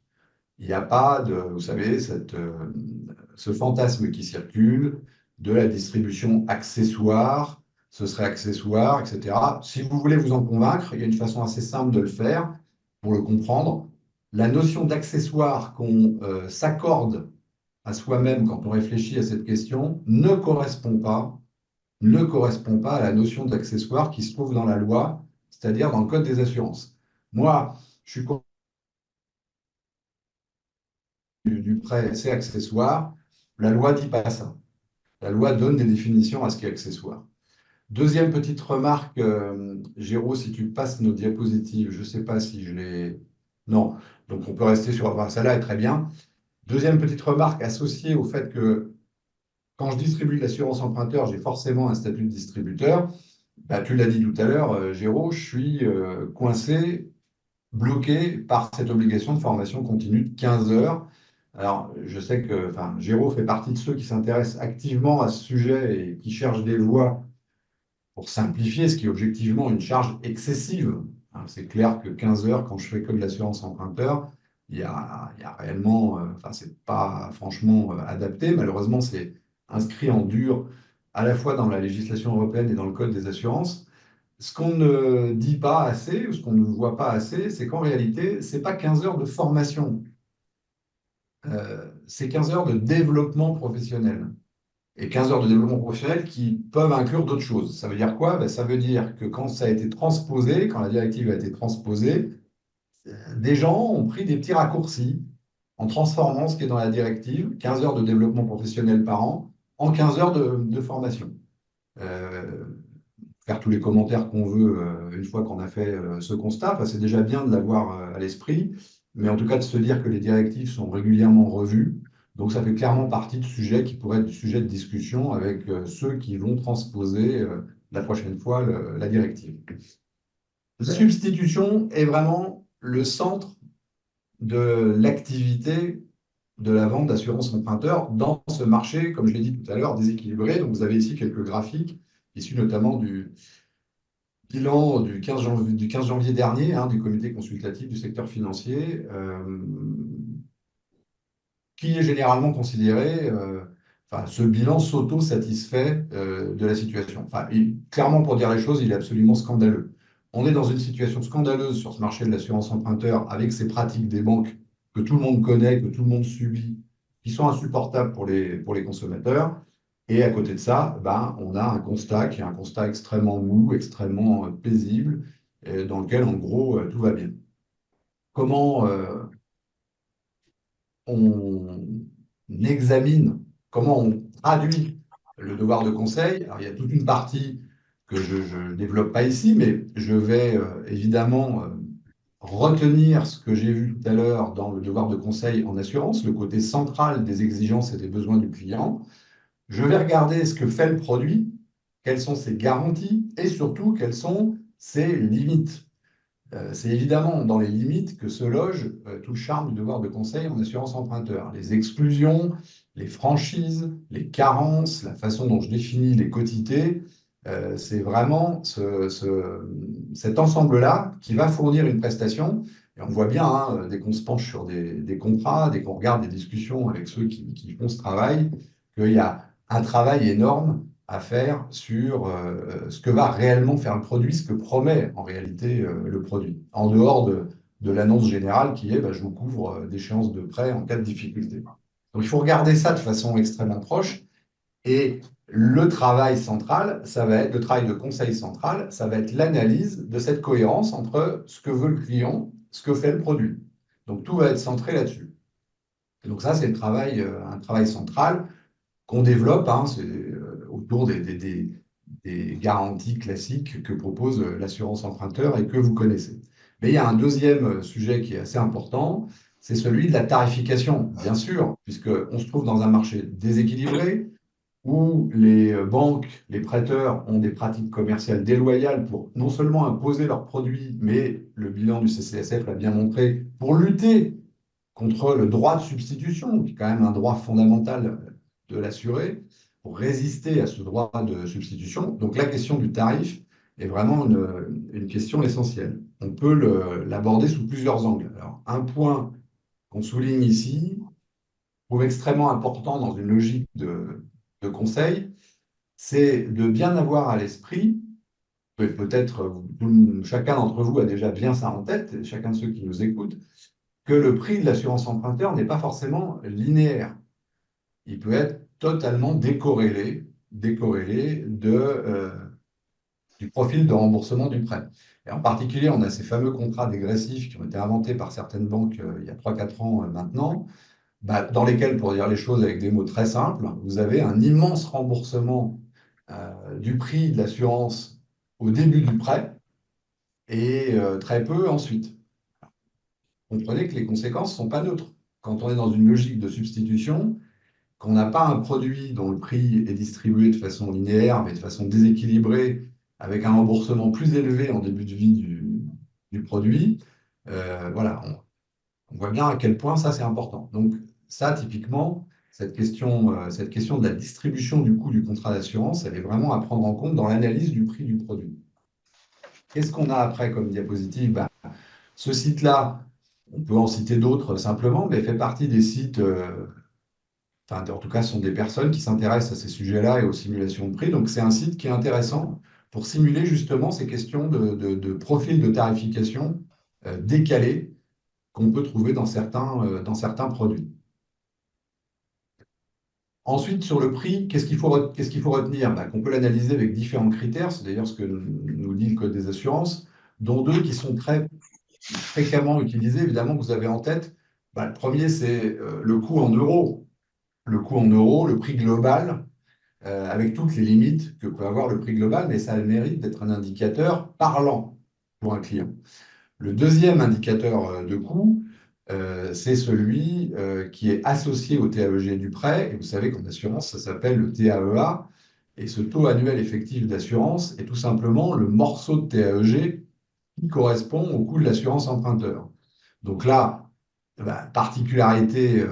Il n'y a pas de, vous savez, ce fantasme qui circule de la distribution accessoire, ce serait accessoire, etc. Si vous voulez vous en convaincre, il y a une façon assez simple de le faire pour le comprendre. La notion d'accessoire qu'on s'accorde à soi-même quand on réfléchit à cette question ne correspond pas à la notion d'accessoire qui se trouve dans la loi, c'est-à-dire dans le Code des assurances. Moi, je suis du prêt, c'est accessoire. La loi dit pas ça. La loi donne des définitions à ce qui est accessoire. Deuxième petite remarque, Géraud, si tu passes nos diapositives, je ne sais pas si je les... Non, donc on peut rester sur... Enfin, celle-là est très bien. Deuxième petite remarque associée au fait que quand je distribue de l'assurance emprunteur, j'ai forcément un statut de distributeur. Bah, tu l'as dit tout à l'heure, Géraud, je suis coincé, bloqué par cette obligation de formation continue de 15 heures. Alors, je sais que Géraud fait partie de ceux qui s'intéressent activement à ce sujet et qui cherchent des voies pour simplifier, ce qui est objectivement une charge excessive. Hein, c'est clair que 15 heures, quand je fais que de l'assurance emprunteur, il y a réellement, c'est pas franchement adapté. Malheureusement, c'est inscrit en dur à la fois dans la législation européenne et dans le Code des assurances. Ce qu'on ne dit pas assez, ou ce qu'on ne voit pas assez, c'est qu'en réalité, ce n'est pas 15 heures de formation, c'est 15 heures de développement professionnel. Et 15 heures de développement professionnel qui peuvent inclure d'autres choses. Ça veut dire quoi? Ben, ça veut dire que quand ça a été transposé, quand la directive a été transposée, des gens ont pris des petits raccourcis en transformant ce qui est dans la directive, 15 heures de développement professionnel par an, en 15 heures de formation. Euh, Faire tous les commentaires qu'on veut une fois qu'on a fait ce constat. Enfin, c'est déjà bien de l'avoir à l'esprit, mais en tout cas de se dire que les directives sont régulièrement revues. Donc ça fait clairement partie de sujets qui pourraient être sujet de discussion avec ceux qui vont transposer la prochaine fois la directive. La substitution est vraiment le centre de l'activité de la vente d'assurance emprunteur dans ce marché, comme je l'ai dit tout à l'heure, déséquilibré. Donc vous avez ici quelques graphiques issus notamment du bilan du 15 janvier dernier hein, du comité consultatif du secteur financier, qui est généralement considéré, ce bilan s'auto-satisfait de la situation. Clairement, pour dire les choses, il est absolument scandaleux. on est dans une situation scandaleuse sur ce marché de l'assurance emprunteur avec ces pratiques des banques que tout le monde connaît, que tout le monde subit, qui sont insupportables pour les consommateurs. Et à côté de ça, ben, on a un constat qui est un constat extrêmement mou, extrêmement paisible, dans lequel, en gros, tout va bien. Comment on examine, comment on traduit le devoir de conseil? Alors, il y a toute une partie que je ne développe pas ici, mais je vais évidemment retenir ce que j'ai vu tout à l'heure dans le devoir de conseil en assurance, le côté central des exigences et des besoins du client. Je vais regarder ce que fait le produit, quelles sont ses garanties et surtout quelles sont ses limites. C'est évidemment dans les limites que se loge tout le charme du devoir de conseil en assurance emprunteur. Les exclusions, les franchises, les carences, la façon dont je définis les quotités, c'est vraiment cet ensemble-là qui va fournir une prestation. Et on voit bien, hein, dès qu'on se penche sur des contrats, dès qu'on regarde des discussions avec ceux qui font ce travail, qu'il y a un travail énorme à faire sur ce que va réellement faire le produit, ce que promet en réalité le produit, en dehors de l'annonce générale qui est bah, je vous couvre d'échéances de prêt en cas de difficulté. Donc il faut regarder ça de façon extrêmement proche. Et le travail central, ça va être le travail de conseil central, ça va être l'analyse de cette cohérence entre ce que veut le client, ce que fait le produit. Donc tout va être centré là-dessus. Et donc ça, c'est un travail central qu'on développe, hein, c'est autour des garanties classiques que propose l'assurance emprunteur et que vous connaissez. Mais il y a un deuxième sujet qui est assez important, c'est celui de la tarification, bien sûr, puisqu'on se trouve dans un marché déséquilibré où les banques, les prêteurs ont des pratiques commerciales déloyales pour non seulement imposer leurs produits, mais le bilan du CCSF l'a bien montré, pour lutter contre le droit de substitution, qui est quand même un droit fondamental de l'assuré, pour résister à ce droit de substitution. Donc la question du tarif est vraiment une question essentielle. On peut l'aborder sous plusieurs angles. Alors, un point qu'on souligne ici, je trouve extrêmement important dans une logique de conseil, c'est de bien avoir à l'esprit, peut-être chacun d'entre vous a déjà bien ça en tête, chacun de ceux qui nous écoutent, que le prix de l'assurance emprunteur n'est pas forcément linéaire. Il peut être totalement décorrélé du profil de remboursement du prêt. Et en particulier, on a ces fameux contrats dégressifs qui ont été inventés par certaines banques il y a 3-4 ans maintenant, bah, dans lesquels, pour dire les choses avec des mots très simples, vous avez un immense remboursement du prix de l'assurance au début du prêt et très peu ensuite. Comprenez que les conséquences ne sont pas neutres. Quand on est dans une logique de substitution, qu'on n'a pas un produit dont le prix est distribué de façon linéaire, mais de façon déséquilibrée, avec un remboursement plus élevé en début de vie du produit, voilà, on voit bien à quel point ça c'est important. Donc ça, typiquement, cette question de la distribution du coût du contrat d'assurance, elle est vraiment à prendre en compte dans l'analyse du prix du produit. Qu'est-ce qu'on a après comme diapositive? Ben, ce site-là, on peut en citer d'autres simplement, mais fait partie des sites, enfin, en tout cas, ce sont des personnes qui s'intéressent à ces sujets-là et aux simulations de prix. Donc, c'est un site qui est intéressant pour simuler justement ces questions de profil de tarification décalés qu'on peut trouver dans certains produits. Ensuite, sur le prix, qu'est-ce qu'il faut retenir? Ben, qu'on peut l'analyser avec différents critères, c'est d'ailleurs ce que nous dit le Code des assurances, dont deux qui sont très fréquemment utilisés, évidemment, que vous avez en tête. Ben, le premier, c'est le coût en euros. Le coût en euros, le prix global, avec toutes les limites que peut avoir le prix global, mais ça a le mérite d'être un indicateur parlant pour un client. Le deuxième indicateur de coût, c'est celui qui est associé au TAEG du prêt. Et vous savez qu'en assurance, ça s'appelle le TAEA. Et ce taux annuel effectif d'assurance est tout simplement le morceau de TAEG qui correspond au coût de l'assurance emprunteur. Donc là, particularité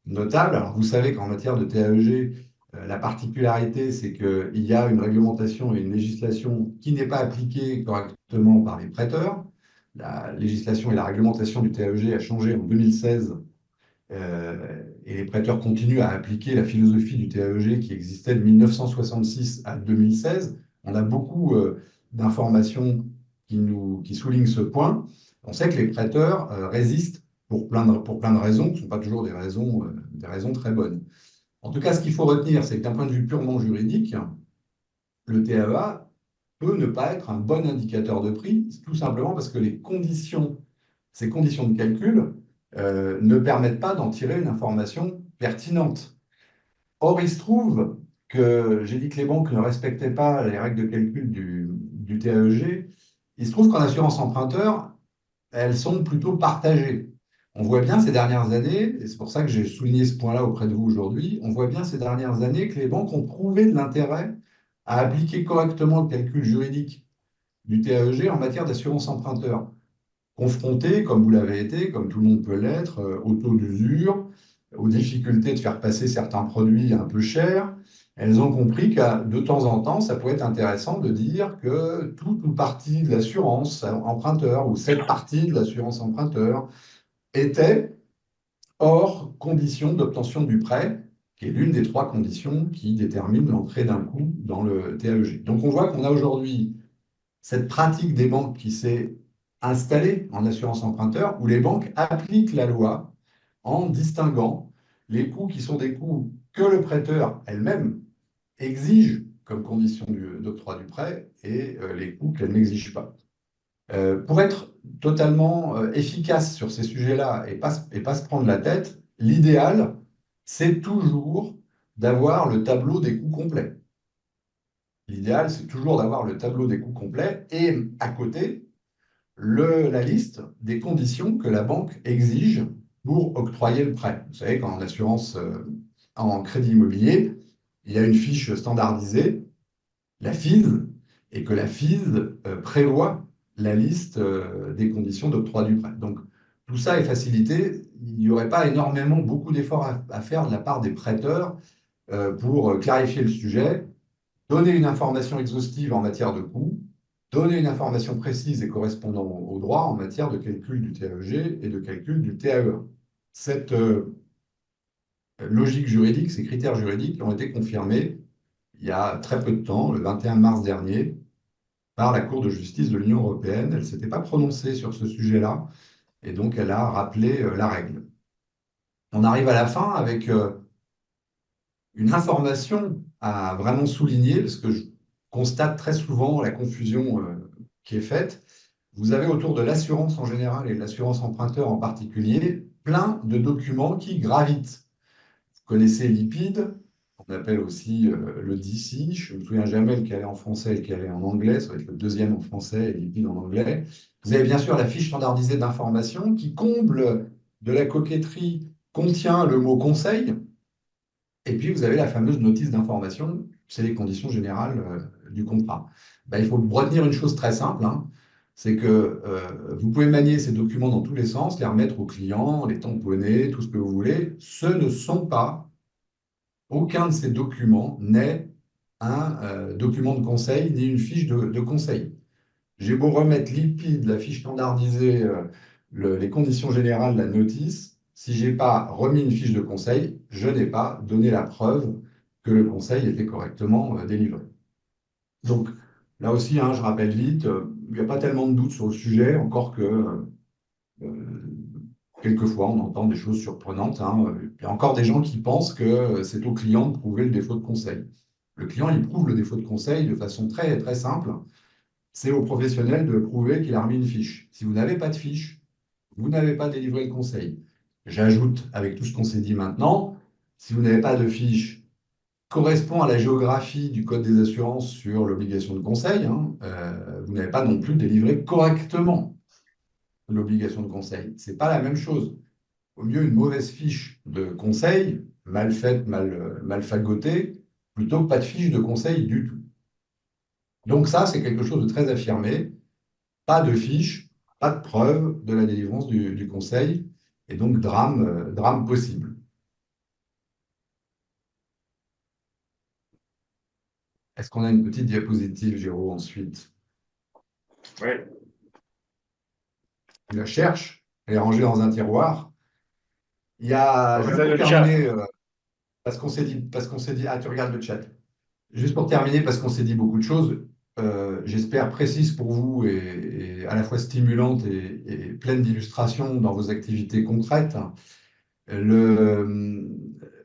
notable. Alors vous savez qu'en matière de TAEG, la particularité, c'est qu'il y a une réglementation et une législation qui n'est pas appliquée correctement par les prêteurs. La législation et la réglementation du TAEG a changé en 2016 et les prêteurs continuent à appliquer la philosophie du TAEG qui existait de 1966 à 2016. On a beaucoup d'informations qui souligne ce point. On sait que les prêteurs résistent pour plein de raisons, qui ne sont pas toujours des raisons très bonnes. En tout cas, ce qu'il faut retenir, c'est que d'un point de vue purement juridique, le TAEA peut ne pas être un bon indicateur de prix, tout simplement parce que ces conditions de calcul ne permettent pas d'en tirer une information pertinente. Or, il se trouve que j'ai dit que les banques ne respectaient pas les règles de calcul du TAEG. Il se trouve qu'en assurance emprunteur, elles sont plutôt partagées. On voit bien ces dernières années, et c'est pour ça que j'ai souligné ce point-là auprès de vous aujourd'hui, on voit bien ces dernières années que les banques ont prouvé de l'intérêt à appliquer correctement le calcul juridique du TAEG en matière d'assurance emprunteur. Confrontées, comme vous l'avez été, comme tout le monde peut l'être, au taux d'usure, aux difficultés de faire passer certains produits un peu chers, elles ont compris que de temps en temps, ça pouvait être intéressant de dire que toute ou partie de l'assurance emprunteur ou cette partie de l'assurance emprunteur était hors condition d'obtention du prêt, qui est l'une des trois conditions qui déterminent l'entrée d'un coût dans le TAEG. Donc on voit qu'on a aujourd'hui cette pratique des banques qui s'est installée en assurance emprunteur, où les banques appliquent la loi en distinguant les coûts qui sont des coûts que le prêteur elle-même exige comme condition d'octroi du prêt et les coûts qu'elle n'exige pas. Pour être totalement efficace sur ces sujets-là et pas se prendre la tête, l'idéal, c'est toujours d'avoir le tableau des coûts complets. L'idéal, c'est toujours d'avoir le tableau des coûts complets et à côté, la liste des conditions que la banque exige pour octroyer le prêt. Vous savez qu'en assurance, en crédit immobilier, il y a une fiche standardisée, la FIS, et que la FIS prévoit la liste des conditions d'octroi du prêt. Donc, tout ça est facilité. Il n'y aurait pas énormément, beaucoup d'efforts à faire de la part des prêteurs pour clarifier le sujet, donner une information exhaustive en matière de coûts, donner une information précise et correspondant au droit en matière de calcul du TAEG et de calcul du TAEA. Cette logique juridique, ces critères juridiques ont été confirmés il y a très peu de temps, le 21 mars dernier, par la Cour de justice de l'Union européenne. Elle ne s'était pas prononcée sur ce sujet-là, et donc elle a rappelé la règle. On arrive à la fin avec une information à vraiment souligner, parce que je constate très souvent la confusion qui est faite. Vous avez autour de l'assurance en général et de l'assurance emprunteur en particulier, plein de documents qui gravitent. Vous connaissez l'IPID, on appelle aussi le DC. Je ne me souviens jamais lequel est en français et lequel est en anglais. Ça va être le deuxième en français et l'IPID en anglais. Vous avez bien sûr la fiche standardisée d'information qui, comble de la coquetterie, contient le mot conseil. Et puis, vous avez la fameuse notice d'information, c'est les conditions générales du contrat. Ben, il faut retenir une chose très simple, hein, c'est que vous pouvez manier ces documents dans tous les sens, les remettre aux clients, les tamponner, tout ce que vous voulez. Ce ne sont pas, aucun de ces documents n'est un document de conseil ni une fiche de conseil. J'ai beau remettre l'IPID, la fiche standardisée, les conditions générales, la notice, si je n'ai pas remis une fiche de conseil, je n'ai pas donné la preuve que le conseil était correctement délivré. Donc, là aussi, hein, je rappelle vite, il n'y a pas tellement de doutes sur le sujet, encore que quelquefois, on entend des choses surprenantes, hein. Il y a encore des gens qui pensent que c'est au client de prouver le défaut de conseil. Le client, il prouve le défaut de conseil de façon très, très simple. C'est au professionnel de prouver qu'il a remis une fiche. Si vous n'avez pas de fiche, vous n'avez pas délivré le conseil. J'ajoute, avec tout ce qu'on s'est dit maintenant, si vous n'avez pas de fiche, correspond à la géographie du Code des assurances sur l'obligation de conseil, hein, vous n'avez pas non plus délivré correctement l'obligation de conseil. Ce n'est pas la même chose. Au mieux, une mauvaise fiche de conseil, mal faite, mal fagotée, plutôt que pas de fiche de conseil du tout. Donc ça, c'est quelque chose de très affirmé. Pas de fiche, pas de preuve de la délivrance du conseil, et donc drame possible. Est-ce qu'on a une petite diapositive, Géraud, ensuite? Oui. Je la cherche, elle est rangée dans un tiroir. Il y a, Vous juste avez pour le chat. terminer, parce qu'on s'est dit, ah, tu regardes le chat. Juste pour terminer, parce qu'on s'est dit beaucoup de choses, j'espère, précise pour vous et à la fois stimulante et pleine d'illustrations dans vos activités concrètes. Le,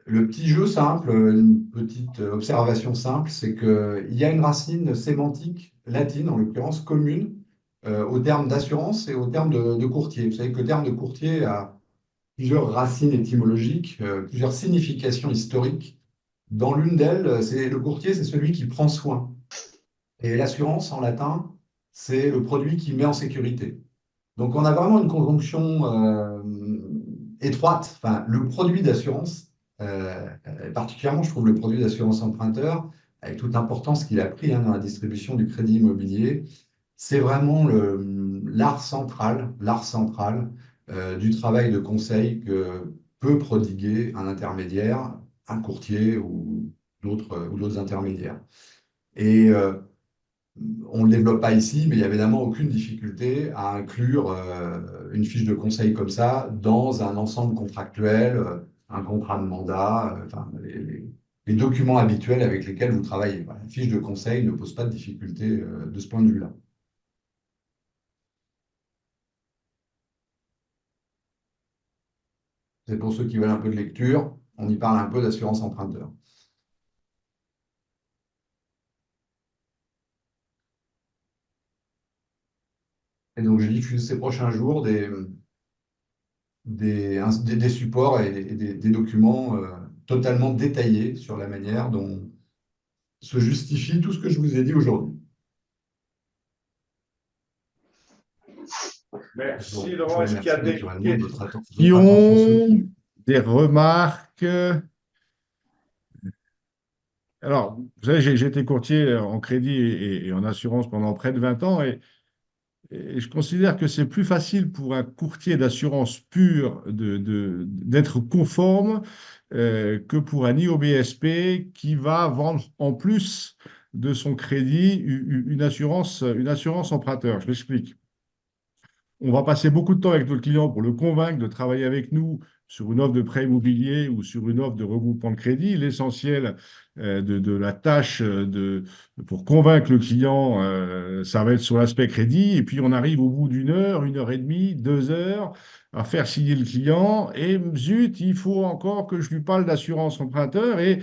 le petit jeu simple, une petite observation simple, c'est qu'il y a une racine sémantique latine, en l'occurrence commune, au terme d'assurance et au terme de courtier. Vous savez que le terme de courtier a plusieurs racines étymologiques, plusieurs significations historiques. Dans l'une d'elles, c'est le courtier, c'est celui qui prend soin. Et l'assurance, en latin, c'est le produit qui met en sécurité. Donc, on a vraiment une conjonction étroite. Enfin, le produit d'assurance, particulièrement, je trouve le produit d'assurance emprunteur, avec toute l'importance qu'il a pris dans la distribution du crédit immobilier, c'est vraiment l'art central du travail de conseil que peut prodiguer un intermédiaire, un courtier ou d'autres intermédiaires. Et on ne le développe pas ici, mais il n'y a évidemment aucune difficulté à inclure une fiche de conseil comme ça dans un ensemble contractuel, un contrat de mandat, enfin, les documents habituels avec lesquels vous travaillez. Voilà, une fiche de conseil ne pose pas de difficulté de ce point de vue-là. C'est pour ceux qui veulent un peu de lecture, on y parle un peu d'assurance emprunteur. Et donc, je diffuse ces prochains jours des supports et des documents totalement détaillés sur la manière dont se justifie tout ce que je vous ai dit aujourd'hui. Merci, Je vous Laurent. Est-ce qu'il y a remercie des naturellement de votre attention questions, soutenue. des remarques? Alors, vous savez, j'ai été courtier en crédit et en assurance pendant près de 20 ans et je considère que c'est plus facile pour un courtier d'assurance pur d'être conforme que pour un IOBSP qui va vendre en plus de son crédit une assurance emprunteur. Je m'explique. On va passer beaucoup de temps avec notre client pour le convaincre de travailler avec nous sur une offre de prêt immobilier ou sur une offre de regroupement de crédit. L'essentiel de la tâche pour convaincre le client, ça va être sur l'aspect crédit. Et puis on arrive au bout d'une heure et demie, 2 heures à faire signer le client. Et zut, il faut encore que je lui parle d'assurance emprunteur. Et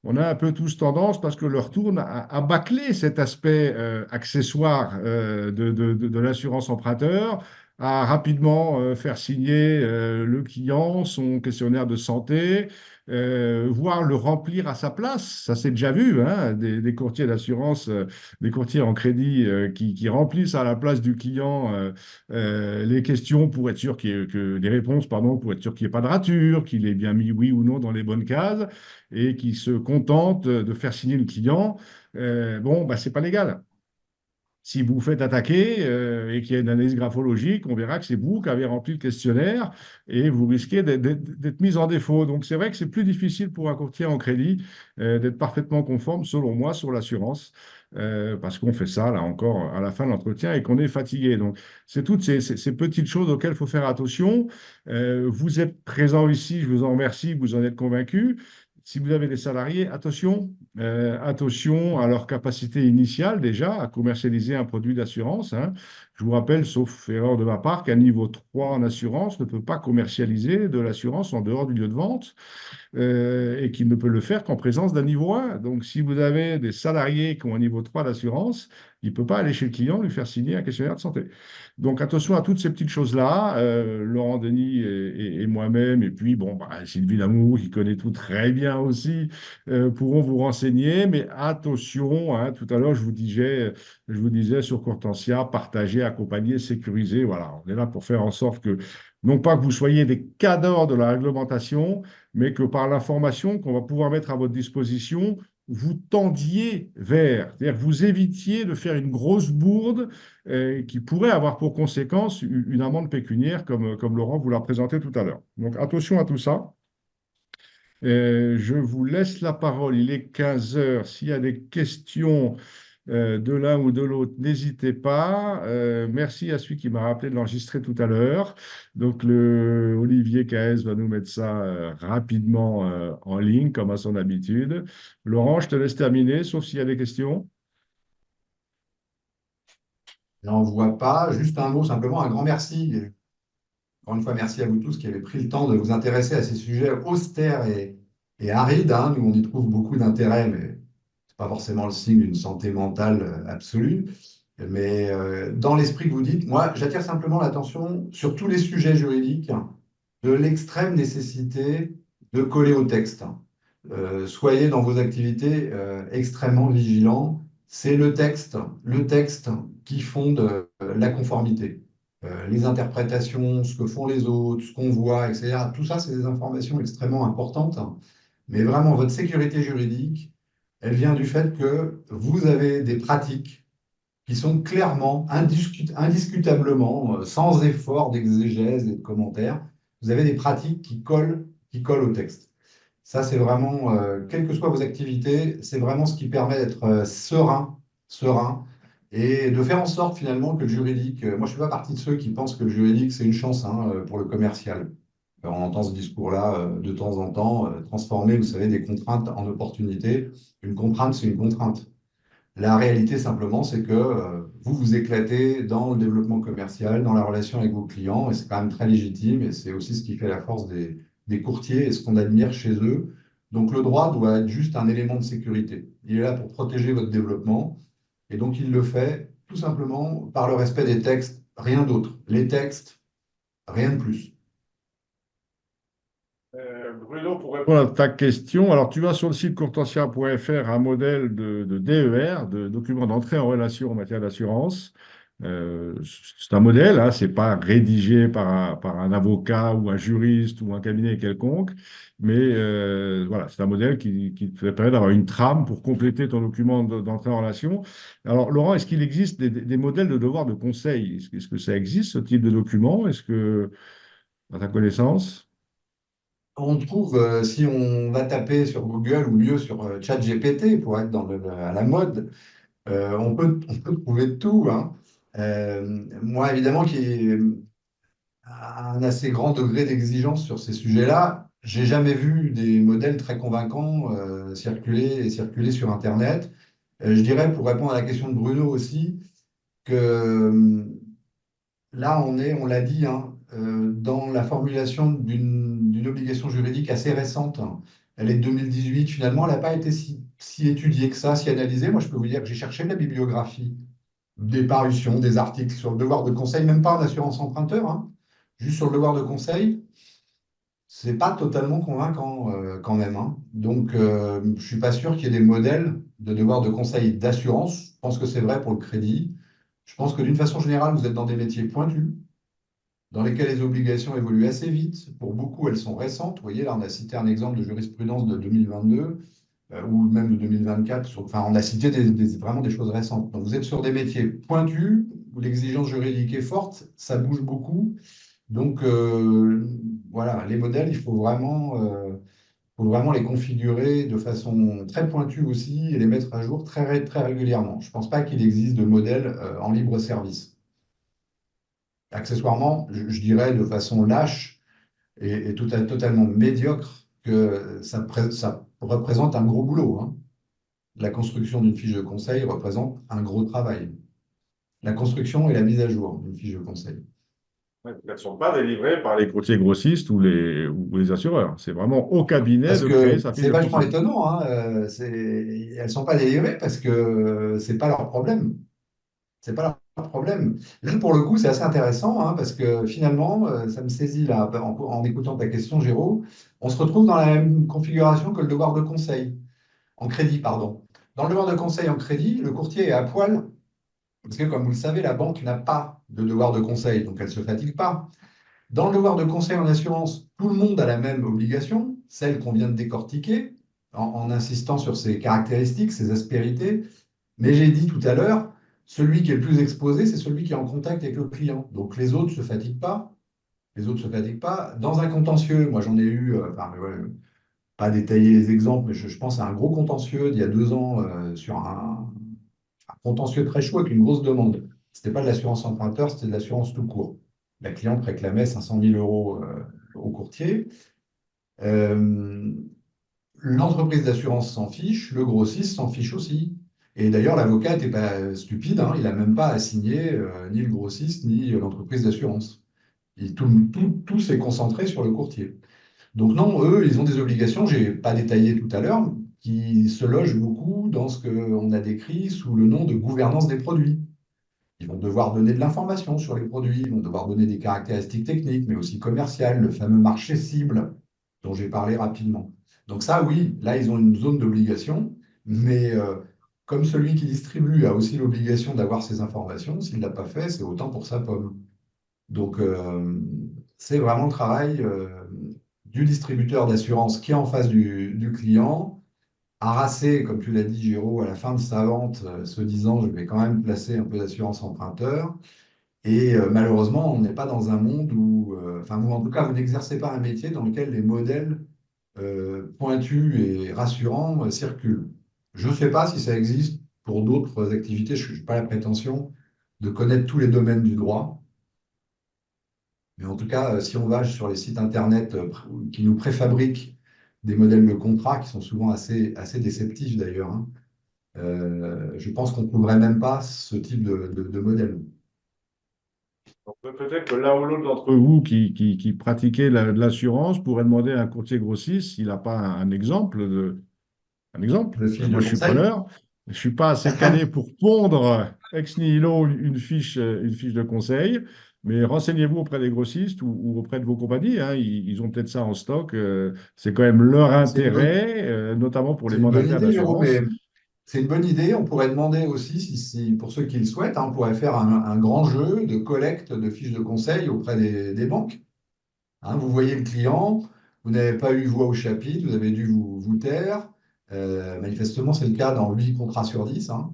on a un peu tous tendance, parce que leur tourne, à bâcler cet aspect accessoire de l'assurance emprunteur, à rapidement faire signer le client son questionnaire de santé, voire le remplir à sa place. Ça, c'est déjà vu, hein, des courtiers d'assurance, des courtiers en crédit qui remplissent à la place du client les questions pour être sûr les réponses, pardon, pour être sûr qu'il n'y ait pas de rature, qu'il ait bien mis oui ou non dans les bonnes cases et qui se contente de faire signer le client, bon, bah, c'est pas légal. Si vous vous faites attaquer et qu'il y a une analyse graphologique, on verra que c'est vous qui avez rempli le questionnaire et vous risquez d'être mis en défaut. Donc c'est vrai que c'est plus difficile pour un courtier en crédit d'être parfaitement conforme, selon moi, sur l'assurance, parce qu'on fait ça là encore à la fin de l'entretien et qu'on est fatigué. Donc c'est toutes ces petites choses auxquelles il faut faire attention. Vous êtes présent ici, je vous en remercie, vous en êtes convaincu. Si vous avez des salariés, attention à leur capacité initiale déjà à commercialiser un produit d'assurance, hein. Je vous rappelle, sauf erreur de ma part, qu'un niveau 3 en assurance ne peut pas commercialiser de l'assurance en dehors du lieu de vente et qu'il ne peut le faire qu'en présence d'un niveau 1. Donc, si vous avez des salariés qui ont un niveau 3 d'assurance, il ne peut pas aller chez le client lui faire signer un questionnaire de santé. Donc, attention à toutes ces petites choses-là. Laurent Denis et moi-même, et puis, bon, bah, Sylvie Lamour, qui connaît tout très bien aussi, pourront vous renseigner. Mais attention, hein, tout à l'heure, je vous disais sur Courtantia, partager, accompagner, sécuriser. Voilà, on est là pour faire en sorte que, non pas que vous soyez des cadors de la réglementation, mais que par l'information qu'on va pouvoir mettre à votre disposition, vous tendiez vers, c'est-à-dire que vous évitiez de faire une grosse bourde qui pourrait avoir pour conséquence une amende pécuniaire, comme Laurent vous l'a présenté tout à l'heure. Donc attention à tout ça. Je vous laisse la parole. Il est 15 heures. S'il y a des questions de l'un ou de l'autre, n'hésitez pas. Merci à celui qui m'a rappelé de l'enregistrer tout à l'heure. Donc, Olivier KS va nous mettre ça rapidement en ligne, comme à son habitude. Laurent, je te laisse terminer, sauf s'il y a des questions. Là, on ne voit pas. Juste un mot, simplement, un grand merci. Et encore une fois, merci à vous tous qui avez pris le temps de vous intéresser à ces sujets austères et arides, hein. Nous, on y trouve beaucoup d'intérêt, mais ce n'est pas forcément le signe d'une santé mentale absolue. Mais dans l'esprit que vous dites, moi, j'attire simplement l'attention sur tous les sujets juridiques de l'extrême nécessité de coller au texte. Soyez dans vos activités extrêmement vigilants. C'est le texte qui fonde la conformité. Les interprétations, ce que font les autres, ce qu'on voit, etc. Tout ça, c'est des informations extrêmement importantes. Mais vraiment, votre sécurité juridique, elle vient du fait que vous avez des pratiques qui sont clairement, indiscutablement, sans effort d'exégèse et de commentaires, vous avez des pratiques qui collent au texte. Ça, c'est vraiment, quelles que soient vos activités, c'est vraiment ce qui permet d'être serein, et de faire en sorte finalement que le juridique, moi je ne fais pas partie de ceux qui pensent que le juridique c'est une chance, hein, pour le commercial. Alors, on entend ce discours-là de temps en temps, transformer, vous savez, des contraintes en opportunités. Une contrainte, c'est une contrainte. La réalité, simplement, c'est que vous vous éclatez dans le développement commercial, dans la relation avec vos clients, et c'est quand même très légitime, et c'est aussi ce qui fait la force des courtiers et ce qu'on admire chez eux. Donc, le droit doit être juste un élément de sécurité. Il est là pour protéger votre développement, et donc il le fait tout simplement par le respect des textes, rien d'autre. Les textes, rien de plus. Bruno, pour répondre à ta question, alors tu as sur le site courtantia.fr un modèle de DER, de document d'entrée en relation en matière d'assurance. C'est un modèle, hein, c'est pas rédigé par un avocat ou un juriste ou un cabinet quelconque, mais voilà, c'est un modèle qui te permet d'avoir une trame pour compléter ton document d'entrée en relation. Alors, Laurent, est-ce qu'il existe des modèles de devoir de conseil? Est-ce que ça existe, ce type de document? Est-ce que, à ta connaissance? On trouve, si on va taper sur Google ou mieux sur ChatGPT pour être à la mode, on peut trouver de tout, hein. Moi, évidemment, qui a un assez grand degré d'exigence sur ces sujets-là, j'ai jamais vu des modèles très convaincants circuler sur Internet. Je dirais, pour répondre à la question de Bruno aussi, que là, on l'a dit, hein, dans la formulation d'une obligation juridique assez récente. Elle est de 2018, finalement, elle n'a pas été si étudiée que ça, si analysée. Moi, je peux vous dire que j'ai cherché de la bibliographie, des parutions, des articles sur le devoir de conseil, même pas en assurance emprunteur, hein, juste sur le devoir de conseil. C'est pas totalement convaincant quand même, hein. Donc, je suis pas sûr qu'il y ait des modèles de devoir de conseil d'assurance. Je pense que c'est vrai pour le crédit. Je pense que d'une façon générale, vous êtes dans des métiers pointus, dans lesquels les obligations évoluent assez vite. Pour beaucoup, elles sont récentes. Vous voyez, là, on a cité un exemple de jurisprudence de 2022 ou même de 2024. Enfin, on a cité vraiment des choses récentes. Donc, vous êtes sur des métiers pointus où l'exigence juridique est forte, ça bouge beaucoup. Donc, voilà, les modèles, faut vraiment les configurer de façon très pointue aussi et les mettre à jour très régulièrement. Je ne pense pas qu'il existe de modèle en libre service. Accessoirement, je dirais de façon lâche et totalement médiocre que ça représente un gros boulot, hein. La construction d'une fiche de conseil représente un gros travail. La construction et la mise à jour d'une fiche de conseil. Ouais, elles ne sont pas délivrées par les courtiers grossistes ou les assureurs. C'est vraiment au cabinet Parce de créer que sa fiche c'est de vachement conseil. étonnant, hein, elles ne sont pas délivrées parce que c'est pas leur problème. C'est pas leur problème. Là, pour le coup, c'est assez intéressant, hein, parce que finalement, ça me saisit là, en écoutant ta question, Géraud. On se retrouve dans la même configuration que le devoir de conseil, en crédit, pardon. Dans le devoir de conseil en crédit, le courtier est à poil, parce que comme vous le savez, la banque n'a pas de devoir de conseil, donc elle ne se fatigue pas. Dans le devoir de conseil en assurance, tout le monde a la même obligation, celle qu'on vient de décortiquer, en insistant sur ses caractéristiques, ses aspérités. Mais j'ai dit tout à l'heure, celui qui est le plus exposé, c'est celui qui est en contact avec le client. Donc les autres ne se fatiguent pas. Les autres ne se fatiguent pas. Dans un contentieux, moi j'en ai eu, enfin, ouais, pas détailler les exemples, mais je pense à un gros contentieux d'il y a 2 ans sur un contentieux très chaud avec une grosse demande. Ce n'était pas de l'assurance emprunteur, c'était de l'assurance tout court. La cliente réclamait 500 000 euros au courtier. Euh, L'entreprise d'assurance s'en fiche, le grossiste s'en fiche aussi. Et d'ailleurs, l'avocat n'était pas stupide, hein, il n'a même pas assigné ni le grossiste ni l'entreprise d'assurance. Tout s'est concentré sur le courtier. Donc non, eux, ils ont des obligations, je n'ai pas détaillé tout à l'heure, qui se logent beaucoup dans ce qu'on a décrit sous le nom de gouvernance des produits. Ils vont devoir donner de l'information sur les produits, ils vont devoir donner des caractéristiques techniques, mais aussi commerciales, le fameux marché cible dont j'ai parlé rapidement. Donc ça, oui, là, ils ont une zone d'obligation, mais comme celui qui distribue a aussi l'obligation d'avoir ces informations, s'il ne l'a pas fait, c'est autant pour sa pomme. Donc, c'est vraiment le travail du distributeur d'assurance qui est en face du client, harassé, comme tu l'as dit, Géraud, à la fin de sa vente, se disant, je vais quand même placer un peu d'assurance emprunteur. Et malheureusement, on n'est pas dans un monde où, enfin, vous, en tout cas, vous n'exercez pas un métier dans lequel les modèles pointus et rassurants circulent. Je ne sais pas si ça existe pour d'autres activités, je n'ai pas la prétention de connaître tous les domaines du droit. Mais en tout cas, si on va sur les sites internet qui nous préfabriquent des modèles de contrat qui sont souvent assez déceptifs d'ailleurs, hein, je pense qu'on ne trouverait même pas ce type de modèle. Donc, peut-être que l'un ou l'autre d'entre vous qui pratiquez de l'assurance pourrait demander à un courtier grossiste s'il n'a pas un exemple un exemple. De fiche de Moi, je suis conseil? preneur. Je ne suis pas assez calé pour pondre ex nihilo une fiche de conseil, mais renseignez-vous auprès des grossistes ou auprès de vos compagnies, hein. Ils ont peut-être ça en stock. C'est quand même leur C'est une bonne, intérêt, notamment pour les c'est une bonne mandataires idée, Jérôme, mais d'assurance. c'est une bonne idée. On pourrait demander aussi, pour ceux qui le souhaitent, hein, on pourrait faire un grand jeu de collecte de fiches de conseil auprès des banques. Hein, vous voyez le client, vous n'avez pas eu voix au chapitre, vous avez dû vous taire. Manifestement, c'est le cas dans 8 contrats sur 10, hein.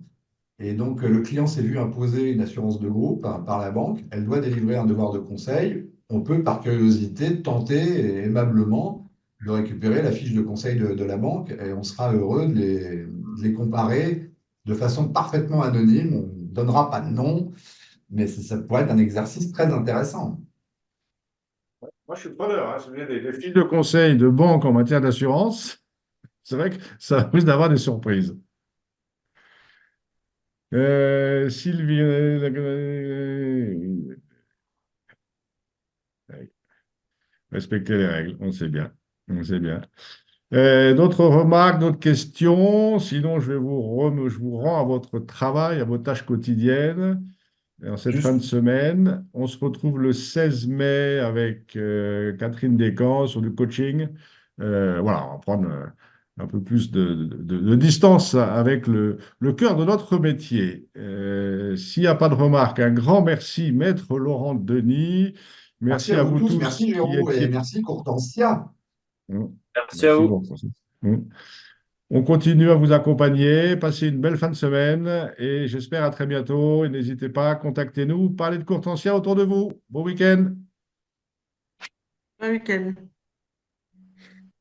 Et donc, le client s'est vu imposer une assurance de groupe hein, par la banque. Elle doit délivrer un devoir de conseil. On peut, par curiosité, tenter aimablement de récupérer la fiche de conseil de la banque et on sera heureux de les comparer de façon parfaitement anonyme. On ne donnera pas de nom, mais ça pourrait être un exercice très intéressant. Moi, je suis preneur, hein. Si vous voulez des fiches de conseil de banque en matière d'assurance, c'est vrai que ça risque d'avoir des surprises. Sylvie, respecter les règles, on sait bien. On sait bien. D'autres remarques, d'autres questions? Sinon, je vous rends à votre travail, à vos tâches quotidiennes. Et en cette fin de Juste, semaine, on se retrouve le 16 mai avec Catherine Descamps sur du coaching. Voilà, on va prendre un peu plus de distance avec le cœur de notre métier. S'il n'y a pas de remarques, un grand merci, Maître Laurent Denis. merci Merci à à vous vous tous. tous Merci, qui Jérôme, et étiez. merci, Courtensia. Merci à Merci vous. beaucoup. On continue à vous accompagner. Passez une belle fin de semaine et j'espère à très bientôt. Et n'hésitez pas, contactez-nous, parlez de Courtensia autour de vous. Bon week-end. Bon week-end.